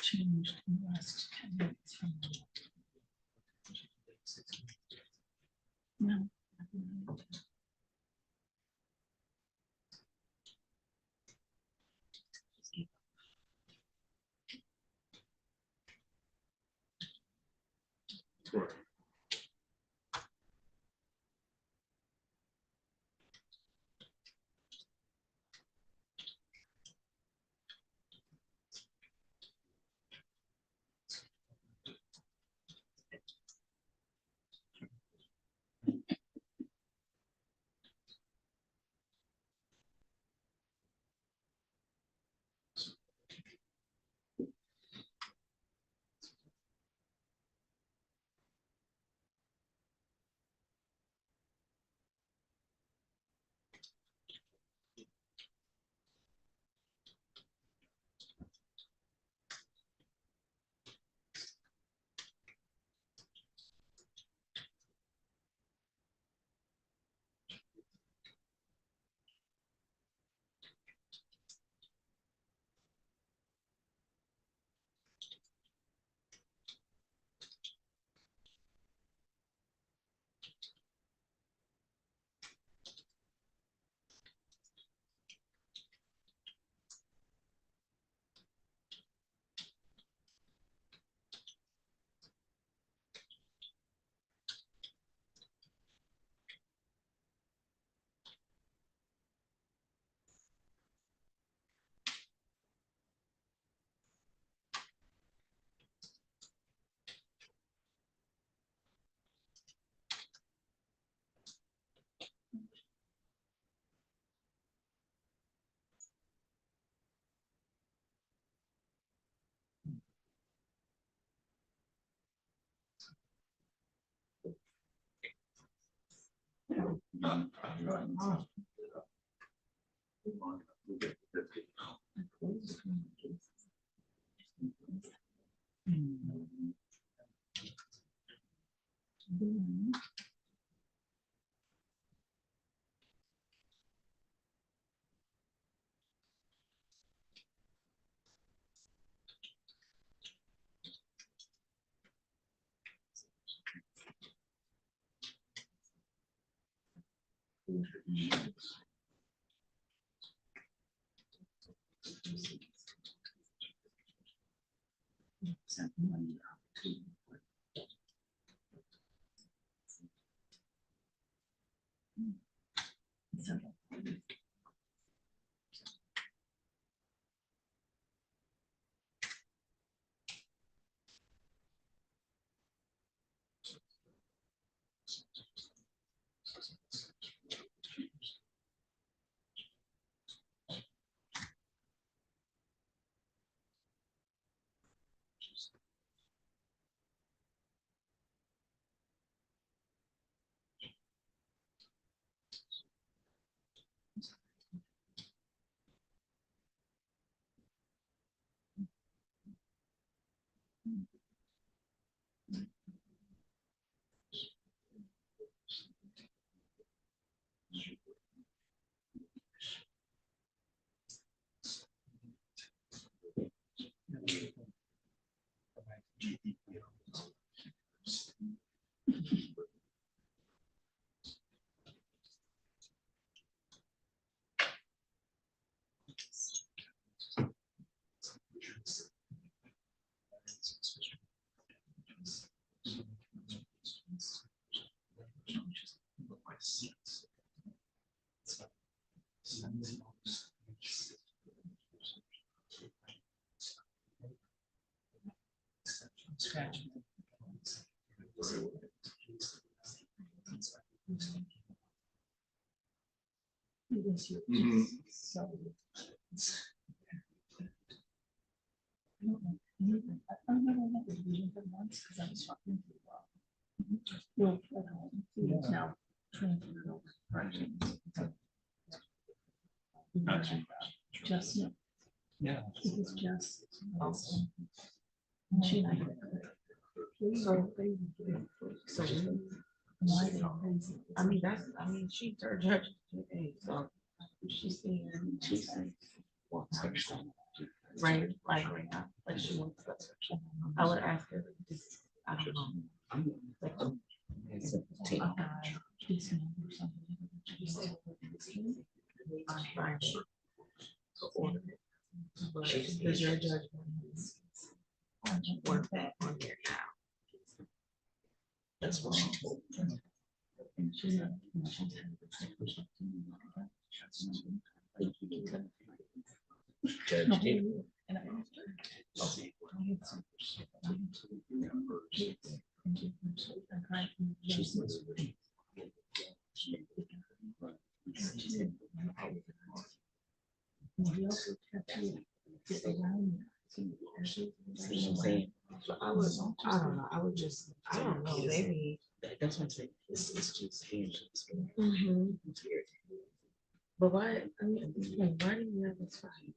Changed in the last 10 minutes from now. No. Correct. Mhm. So. I don't know anything. I remember I went to division for once because I was talking to Will Fredholm, who is now transferred over to corrections. Gotcha. Just, you know, Yeah. it was just. And she and I. So, Why they crazy. I mean, she's her judge today, so she's saying, well, right, like right now, like she wants to. I would ask her, just, I don't know. Like, take. A guy, this man or something. I'm trying to order it. But does your judge work back on there now? That's what she told me. And she's like, you know, she's had the type of something like that. No, and I asked her. I had some- I cried from the Jesus. And he also tattooed it around me. See what I'm saying? So I don't know, I would just, I don't know, maybe. That's what I'm saying. It's just. Mhm. But why, I mean, why do you have this fight?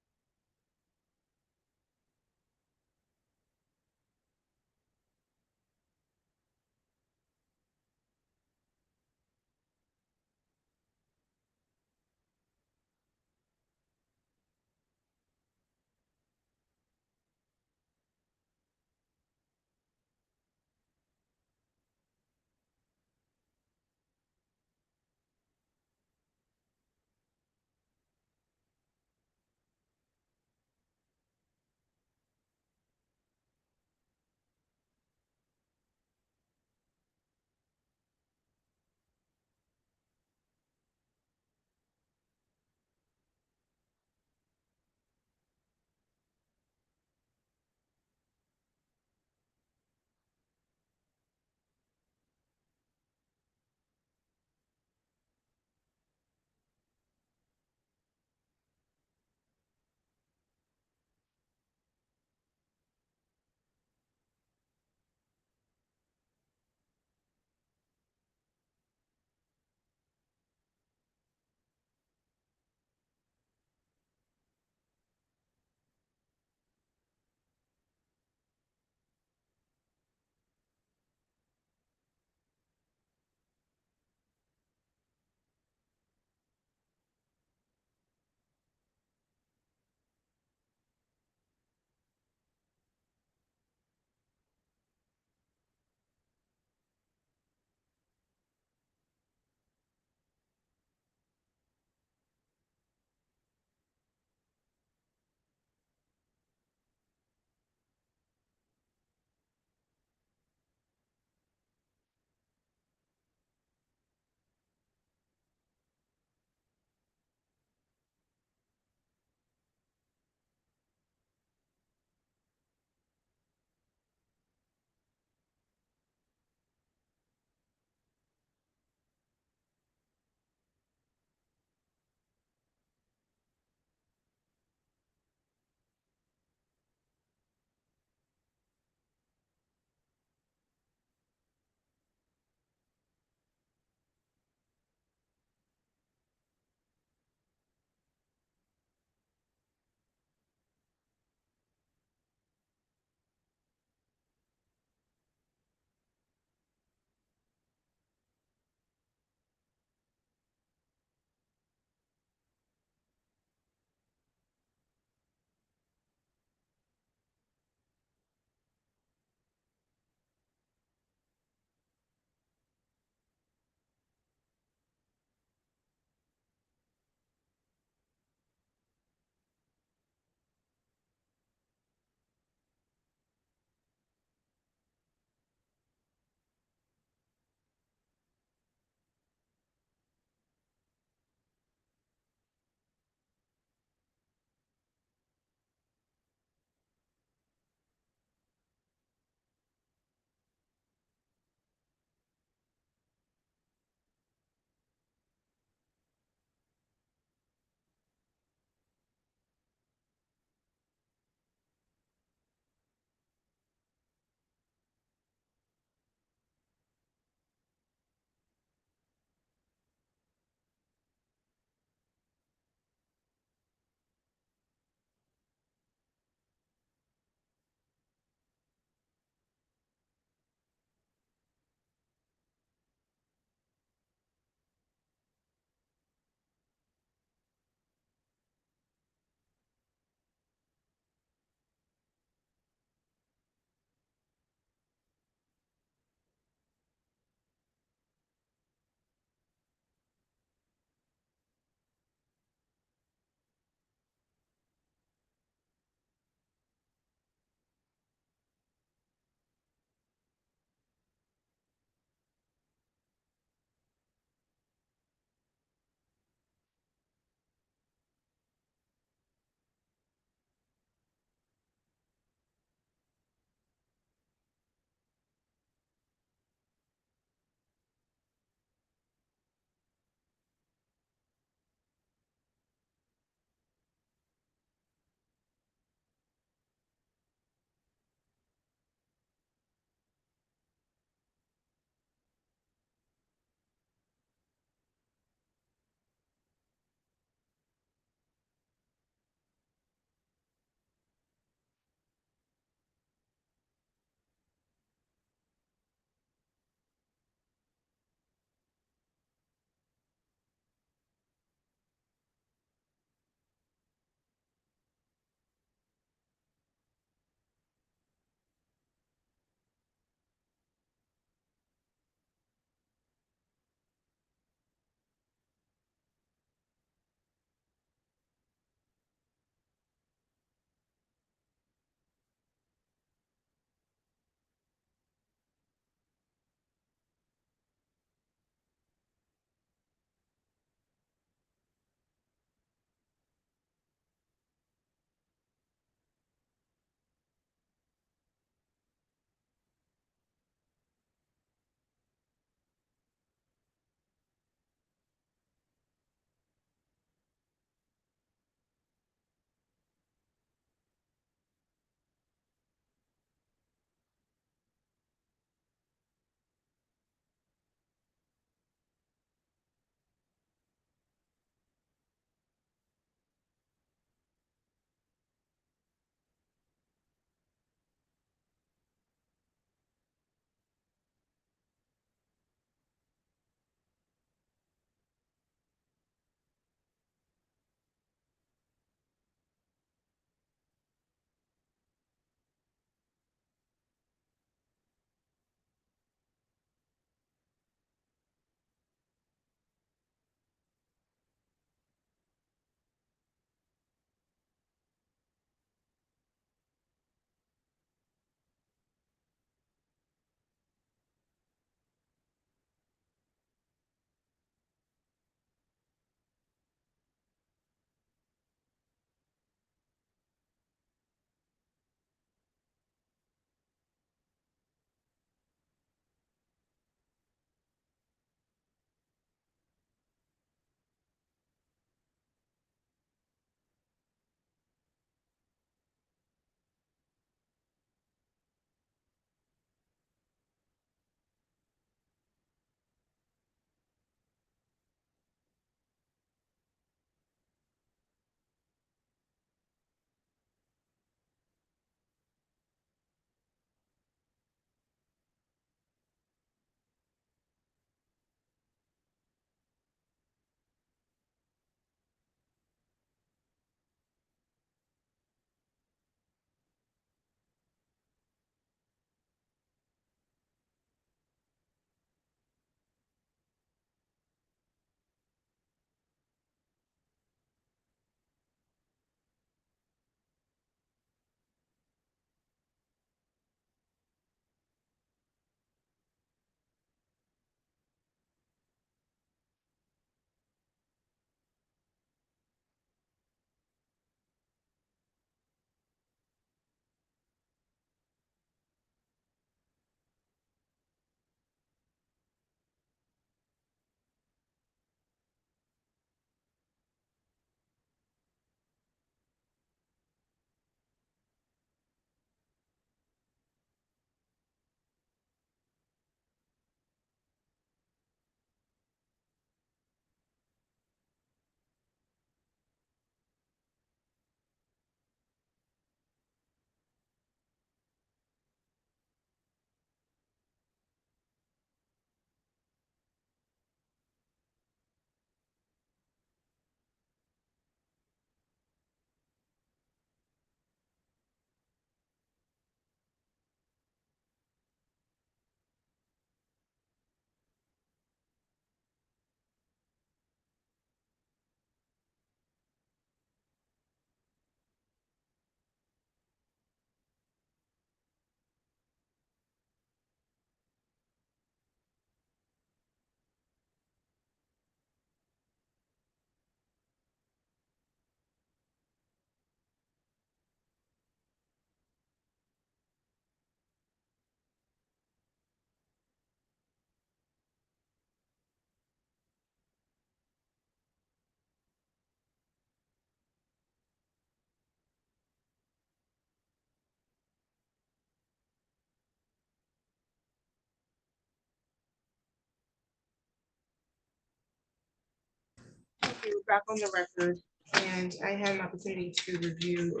back on the record, and I had an opportunity to review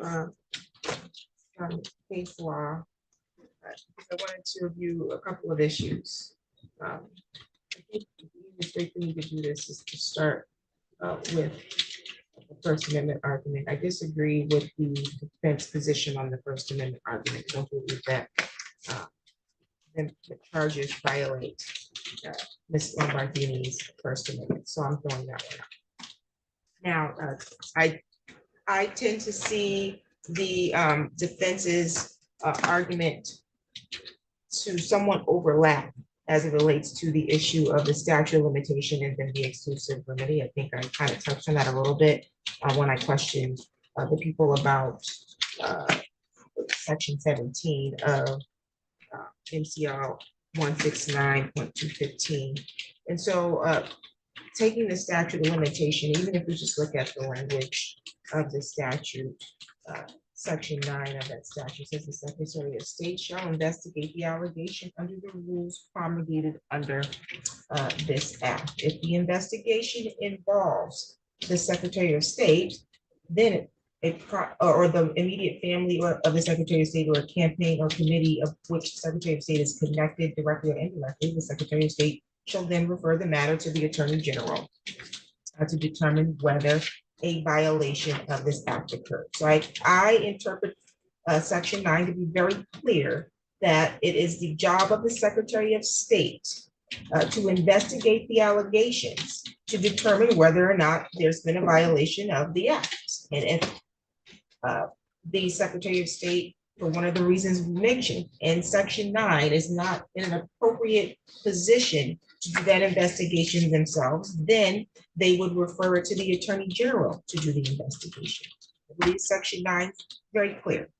case law. I wanted to review a couple of issues. I think the easiest way for me to do this is to start with the First Amendment argument. I disagree with the defense position on the First Amendment argument. I don't believe that the charges violate Ms. Lombardini's First Amendment, so I'm throwing that one out. Now, I tend to see the defense's argument to somewhat overlap as it relates to the issue of the statute of limitation and then the exclusive remedy. I think I kind of touched on that a little bit when I questioned the people about section 17 of MCL 169.215. And so taking the statute of limitation, even if we just look at the language of the statute, section 9 of that statute says the Secretary of State shall investigate the allegation under the rules promulgated under this act. If the investigation involves the Secretary of State, then or the immediate family or of the Secretary of State, or a campaign or committee of which the Secretary of State is connected directly or indirectly, the Secretary of State shall then refer the matter to the Attorney General to determine whether a violation of this act occurred. So I interpret section 9 to be very clear that it is the job of the Secretary of State to investigate the allegations to determine whether or not there's been a violation of the act. And if the Secretary of State, for one of the reasons mentioned in section 9, is not in an appropriate position to do that investigation themselves, then they would refer it to the Attorney General to do the investigation. I believe section 9 is very clear.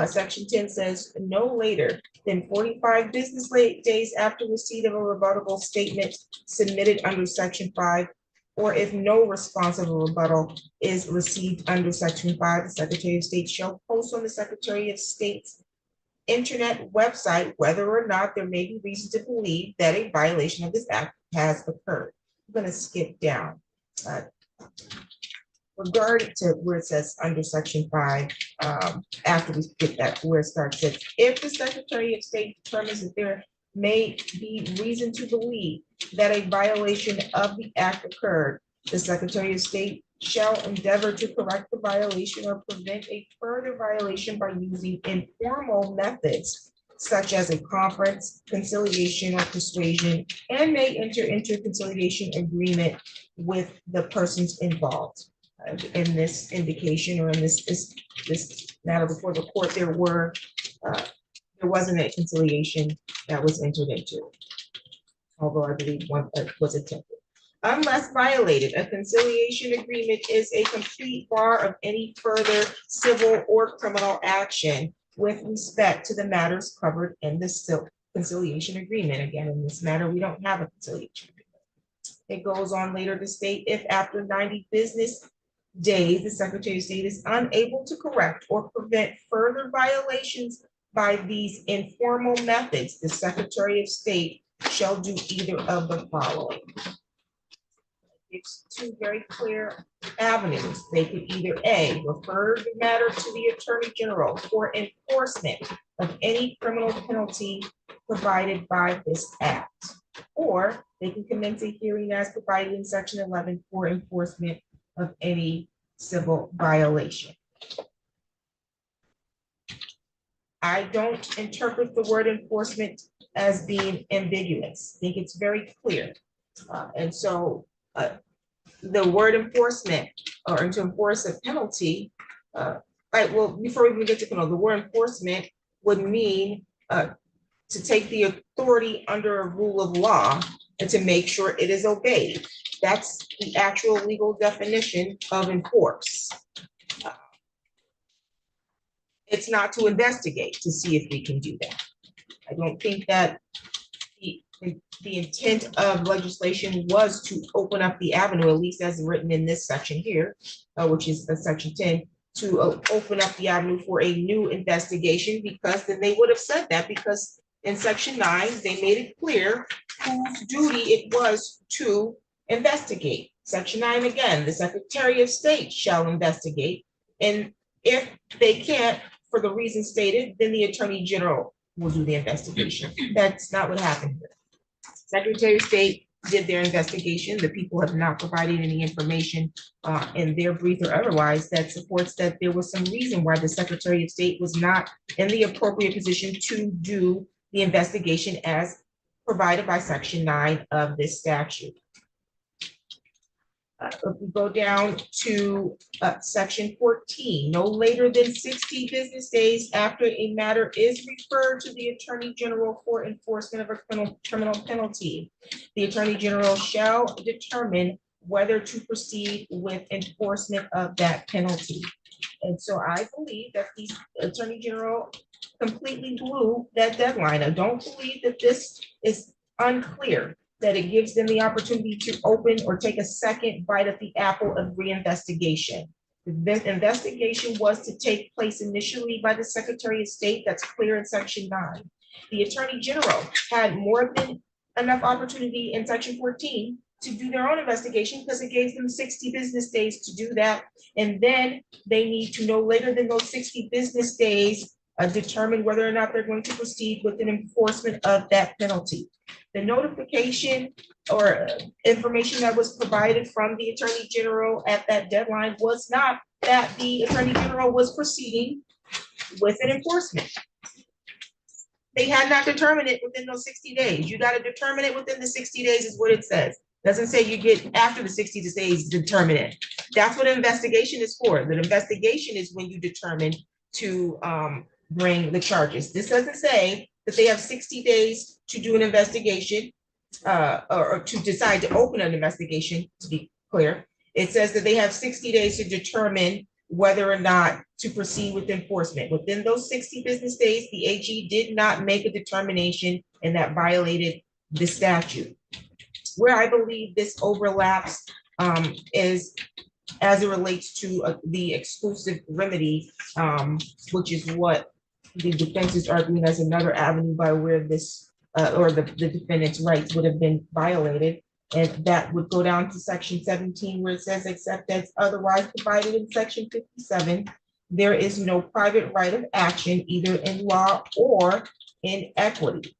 Section 10 says no later than 45 business days after receipt of a rebuttable statement submitted under section 5, or if no response of a rebuttal is received under section 5, the Secretary of State shall post on the Secretary of State's internet website whether or not there may be reason to believe that a violation of this act has occurred. I'm going to skip down. Regarding to where it says under section 5, after we get that where it starts, says if the Secretary of State determines that there may be reason to believe that a violation of the act occurred, the Secretary of State shall endeavor to correct the violation or prevent a further violation by using informal methods such as a conference, conciliation, or persuasion, and may enter into a conciliation agreement with the persons involved. In this indication, or in this matter before the court, there wasn't a conciliation that was entered into, although I believe one was attempted. Unless violated, a conciliation agreement is a complete bar of any further civil or criminal action with respect to the matters covered in the conciliation agreement. Again, in this matter, we don't have a conciliation agreement. It goes on later to state, if after 90 business days, the Secretary of State is unable to correct or prevent further violations by these informal methods, the Secretary of State shall do either of the following. It's two very clear avenues. They could either A, refer the matter to the Attorney General for enforcement of any criminal penalty provided by this act, or they can commence a hearing as provided in section 11 for enforcement of any civil violation. I don't interpret the word enforcement as being ambiguous. I think it's very clear. And so the word enforcement, or to enforce a penalty, right, well, before we even get to penalty, the word enforcement would mean to take the authority under a rule of law and to make sure it is obeyed. That's the actual legal definition of enforce. It's not to investigate to see if we can do that. I don't think that the intent of legislation was to open up the avenue, at least as written in this section here, which is section 10, to open up the avenue for a new investigation, because then they would have said that, because in section 9, they made it clear whose duty it was to investigate. Section 9, again, the Secretary of State shall investigate. And if they can't, for the reason stated, then the Attorney General will do the investigation. That's not what happened here. Secretary of State did their investigation. The people have not provided any information in their brief or otherwise that supports that there was some reason why the Secretary of State was not in the appropriate position to do the investigation as provided by Section 9 of this statute. If we go down to Section 14, no later than 60 business days after a matter is referred to the Attorney General for enforcement of a criminal penalty, the Attorney General shall determine whether to proceed with enforcement of that penalty. And so I believe that the Attorney General completely blew that deadline. I don't believe that this is unclear, that it gives them the opportunity to open or take a second bite at the apple of reinvestigation. The investigation was to take place initially by the Secretary of State. That's clear in Section 9. The Attorney General had more than enough opportunity in Section 14 to do their own investigation because it gave them 60 business days to do that. And then they need to no later than those 60 business days determine whether or not they're going to proceed with an enforcement of that penalty. The notification or information that was provided from the Attorney General at that deadline was not that the Attorney General was proceeding with an enforcement. They had not determined it within those 60 days. You got to determine it within the 60 days is what it says. Doesn't say you get after the 60 days to determine it. That's what an investigation is for. The investigation is when you determine to bring the charges. This doesn't say that they have 60 days to do an investigation or to decide to open an investigation, to be clear. It says that they have 60 days to determine whether or not to proceed with enforcement. Within those 60 business days, the AG did not make a determination, and that violated the statute. Where I believe this overlaps is as it relates to the exclusive remedy, which is what the defense is arguing as another avenue by where this or the defendant's rights would have been violated. And that would go down to Section 17, where it says, except as otherwise provided in Section 57, there is no private right of action either in law or in equity.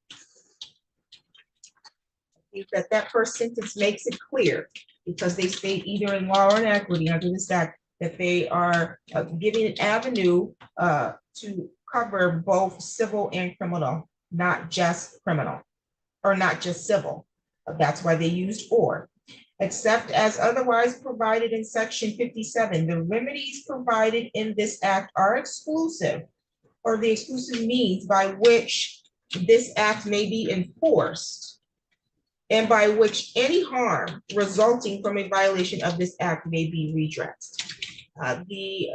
I think that first sentence makes it clear, because they state either in law or in equity under this act that they are giving an avenue to cover both civil and criminal, not just criminal, or not just civil. That's why they used or. Except as otherwise provided in Section 57, the remedies provided in this act are exclusive, or the exclusive means by which this act may be enforced, and by which any harm resulting from a violation of this act may be redressed. The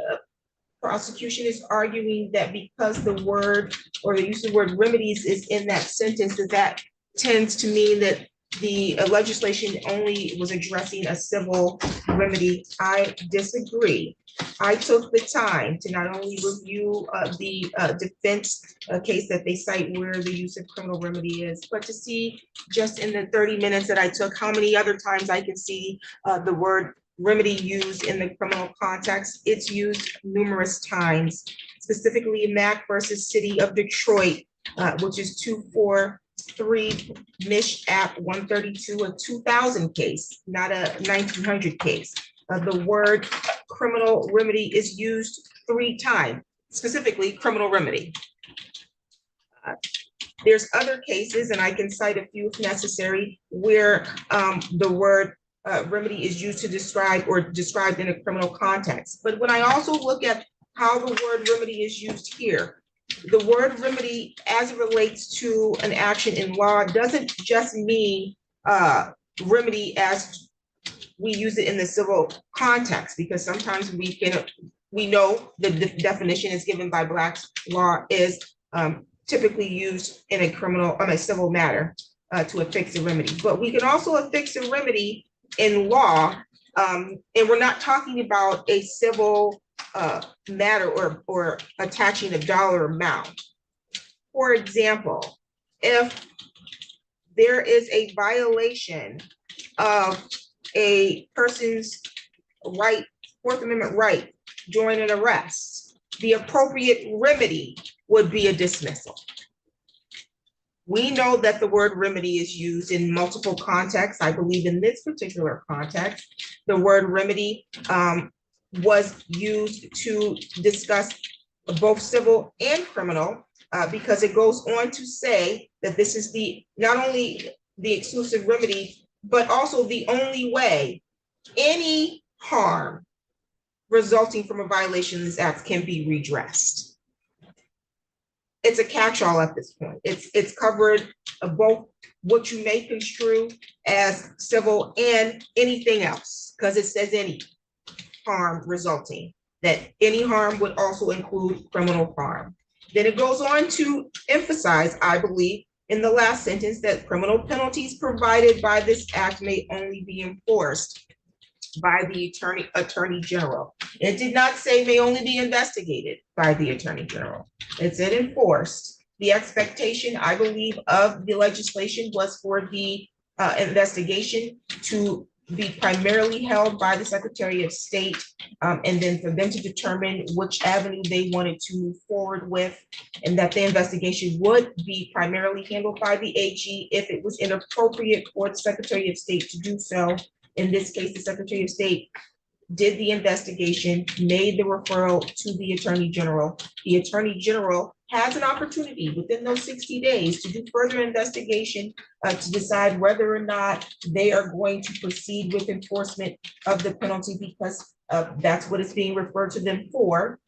prosecution is arguing that because the word or the use of the word remedies is in that sentence, that tends to mean that the legislation only was addressing a civil remedy. I disagree. I took the time to not only review the defense case that they cite where the use of criminal remedy is, but to see just in the 30 minutes that I took, how many other times I can see the word remedy used in the criminal context. It's used numerous times, specifically in Mack versus City of Detroit, which is 243 Mish App 132, a 2000 case, not a 1900 case. The word criminal remedy is used 3 times, specifically criminal remedy. There's other cases, and I can cite a few if necessary, where the word remedy is used to describe or described in a criminal context. But when I also look at how the word remedy is used here, the word remedy as it relates to an action in law doesn't just mean remedy as we use it in the civil context, because sometimes we know the definition is given by Black's law is typically used in a civil matter to affix a remedy. But we can also affix a remedy in law, and we're not talking about a civil matter or attaching a dollar amount. For example, if there is a violation of a person's right, Fourth Amendment right during an arrest, the appropriate remedy would be a dismissal. We know that the word remedy is used in multiple contexts. I believe in this particular context, the word remedy was used to discuss both civil and criminal, because it goes on to say that this is not only the exclusive remedy, but also the only way any harm resulting from a violation of this act can be redressed. It's a catch-all at this point. It's covered of both what you may construe as civil and anything else, because it says any harm resulting, that any harm would also include criminal harm. Then it goes on to emphasize, I believe, in the last sentence, that criminal penalties provided by this act may only be enforced by the attorney general. It did not say may only be investigated by the attorney general. It said enforced. The expectation, I believe, of the legislation was for the investigation to be primarily held by the Secretary of State, and then for them to determine which avenue they wanted to move forward with, and that the investigation would be primarily handled by the AG if it was inappropriate for the Secretary of State to do so. In this case, the Secretary of State did the investigation, made the referral to the Attorney General. The Attorney General has an opportunity within those 60 days to do further investigation to decide whether or not they are going to proceed with enforcement of the penalty, because that's what it's being referred to them for.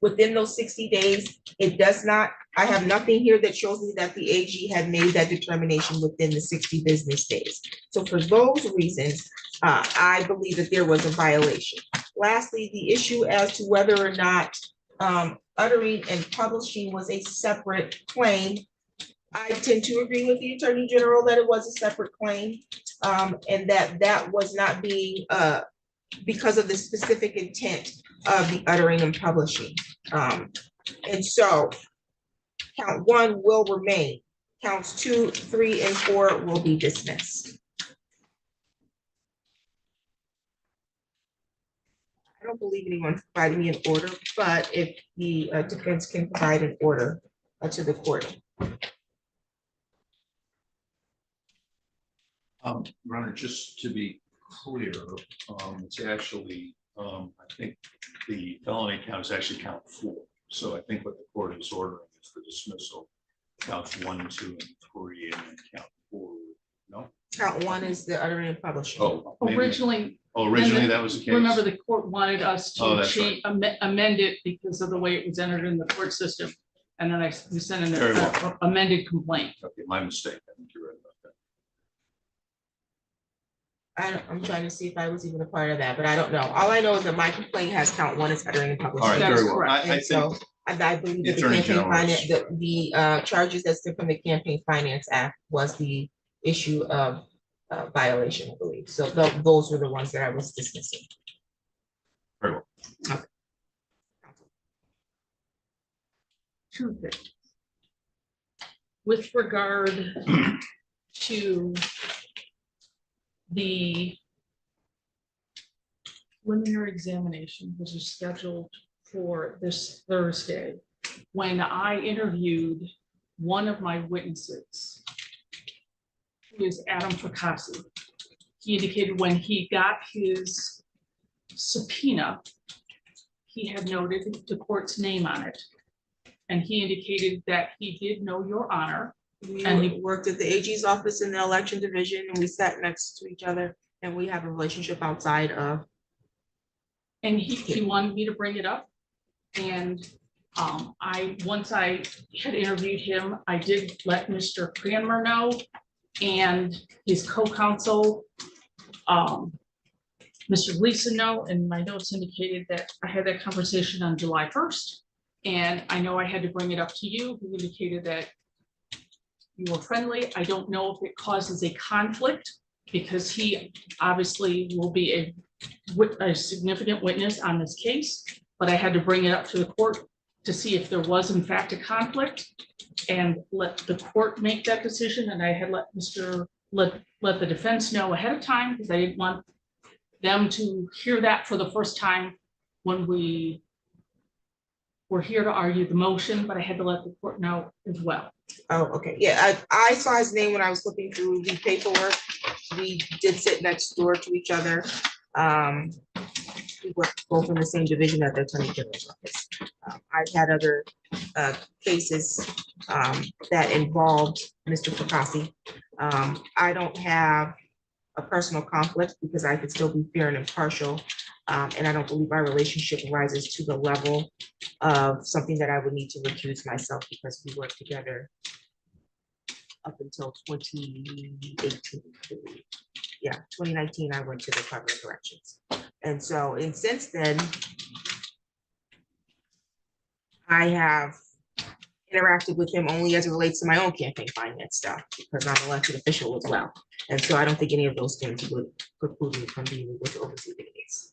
Within those 60 days, it does not, I have nothing here that shows me that the AG had made that determination within the 60 business days. So for those reasons, I believe that there was a violation. Lastly, the issue as to whether or not uttering and publishing was a separate claim. I tend to agree with the Attorney General that it was a separate claim, and that was not being because of the specific intent of the uttering and publishing. And so count 1 will remain. Counts 2, 3, and 4 will be dismissed. I don't believe anyone provided me an order, but if the defense can provide an order to the court. Your Honor, just to be clear, it's actually, I think the felony count is actually count 4. So I think what the court is ordering is the dismissal, counts 1, 2, and 3, and then count 4. No? Count 1 is the uttering and publishing. Oh, maybe. Originally, Originally that was the case. remember the court wanted us Oh, to that's change, amend it because of the way it was entered in the court system. And then we sent in Very an well. amended complaint. Okay, my mistake. I think you're right about that. I'm trying to see if I was even a part of that, but I don't know. All I know is that my complaint has count 1 as uttering and publishing. All right, That very is well. correct. I And think, so I believe the that the Attorney campaign General finance, is- the charges that stem from the Campaign Finance Act was the issue of violation, I believe. So those were the ones that I was dismissing. very well. Okay. Two things. With regard to the preliminary examination, which is scheduled for this Thursday, when I interviewed one of my witnesses, who is Adam Fracassi, he indicated when he got his subpoena, he had noted the court's name on it. And he indicated that he did know your honor. And We he worked at the AG's office in the election division, and we sat next to each other, and we have a relationship outside of. And he wanted me to bring it up. And once I had interviewed him, I did let Mr. Cranmer know and his co-counsel, Mr. Gleason know, and my notes indicated that I had that conversation on July 1st. And I know I had to bring it up to you, who indicated that you were friendly. I don't know if it causes a conflict because he obviously will be a significant witness on this case, but I had to bring it up to the court to see if there was in fact a conflict and let the court make that decision. And I had let Mr. let the defense know ahead of time, because I didn't want them to hear that for the first time when we were here to argue the motion, but I had to let the court know as well. Oh, okay, yeah, I saw his name when I was flipping through the paperwork. We did sit next door to each other. We worked both in the same division at the Attorney General's office. I've had other cases that involved Mr. Fakasi. I don't have a personal conflict because I could still be fair and impartial. And I don't believe our relationship rises to the level of something that I would need to recuse myself because we worked together up until 2018. Yeah, 2019, I went to the Department of Corrections. And so, and since then, I have interacted with him only as it relates to my own campaign finance stuff, because I'm an elected official as well. And so I don't think any of those things would preclude me from being able to oversee the case.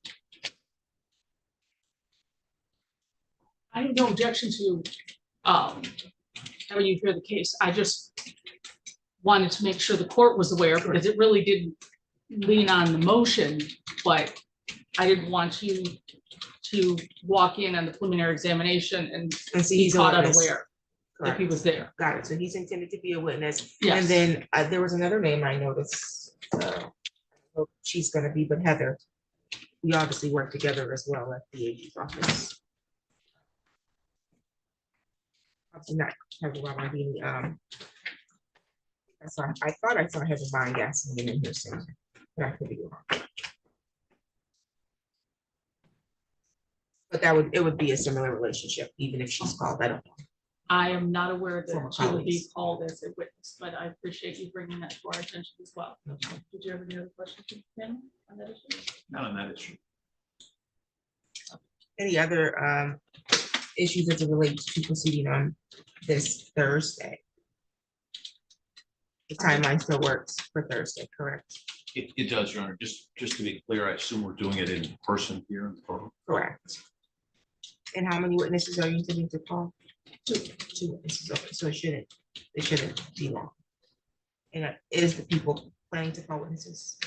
I have no objection to having you hear the case. I just wanted to make sure the court was aware, because it really didn't lean on the motion, but I didn't want you to walk in on the preliminary examination and see be he's a caught witness. unaware that he was there. Got it. So he's intended to be a witness. Yes. And then there was another name I noticed. She's gonna be, but Heather. We obviously work together as well at the AG's office. Obviously not Heather Bardini. I thought I saw Heather buying gasoline in here somewhere, but I could be wrong. But it would be a similar relationship, even if she's called. I don't know. I am not aware Former that she would be colleagues. called as a witness, but I appreciate you bringing that to our attention as well. Did you have any other questions, Tim, on that issue? Not on that issue. Any other issues as it relates to proceeding on this Thursday? The timeline still works for Thursday, correct? It does, Your Honor. Just to be clear, I assume we're doing it in person here in the courtroom. Correct. And how many witnesses are you intending to call? Two witnesses, okay, so it shouldn't be long. And is the people planning to call witnesses?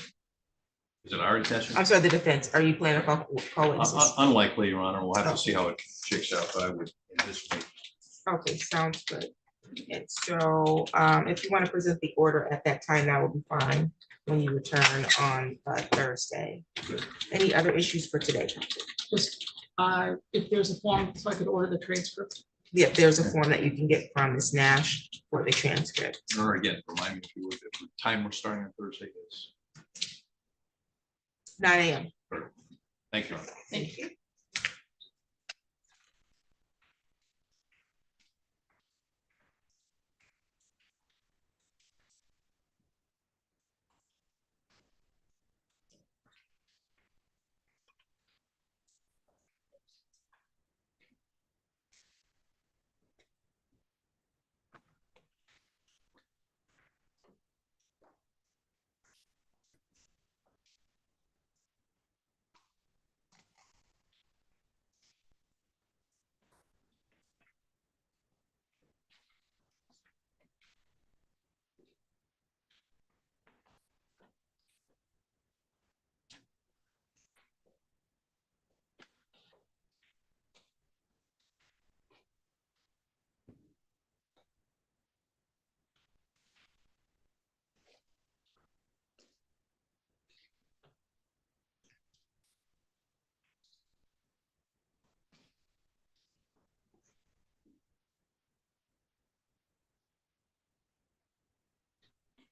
Is it our intention? I'm sorry, the defense, are you planning to call witnesses? Unlikely, Your Honor. We'll have to see how it shakes out, but I would anticipate. Okay, sounds good. And so, if you want to present the order at that time, that will be fine when you return on Thursday. Any other issues for today? Just if there's a form, so I could order the transcript. Yeah, there's a form that you can get from Ms. Nash for the transcript. Or again, remind me if you would, if the time we're starting on Thursday is. 9 a.m. Thank you, Your Honor. Thank you.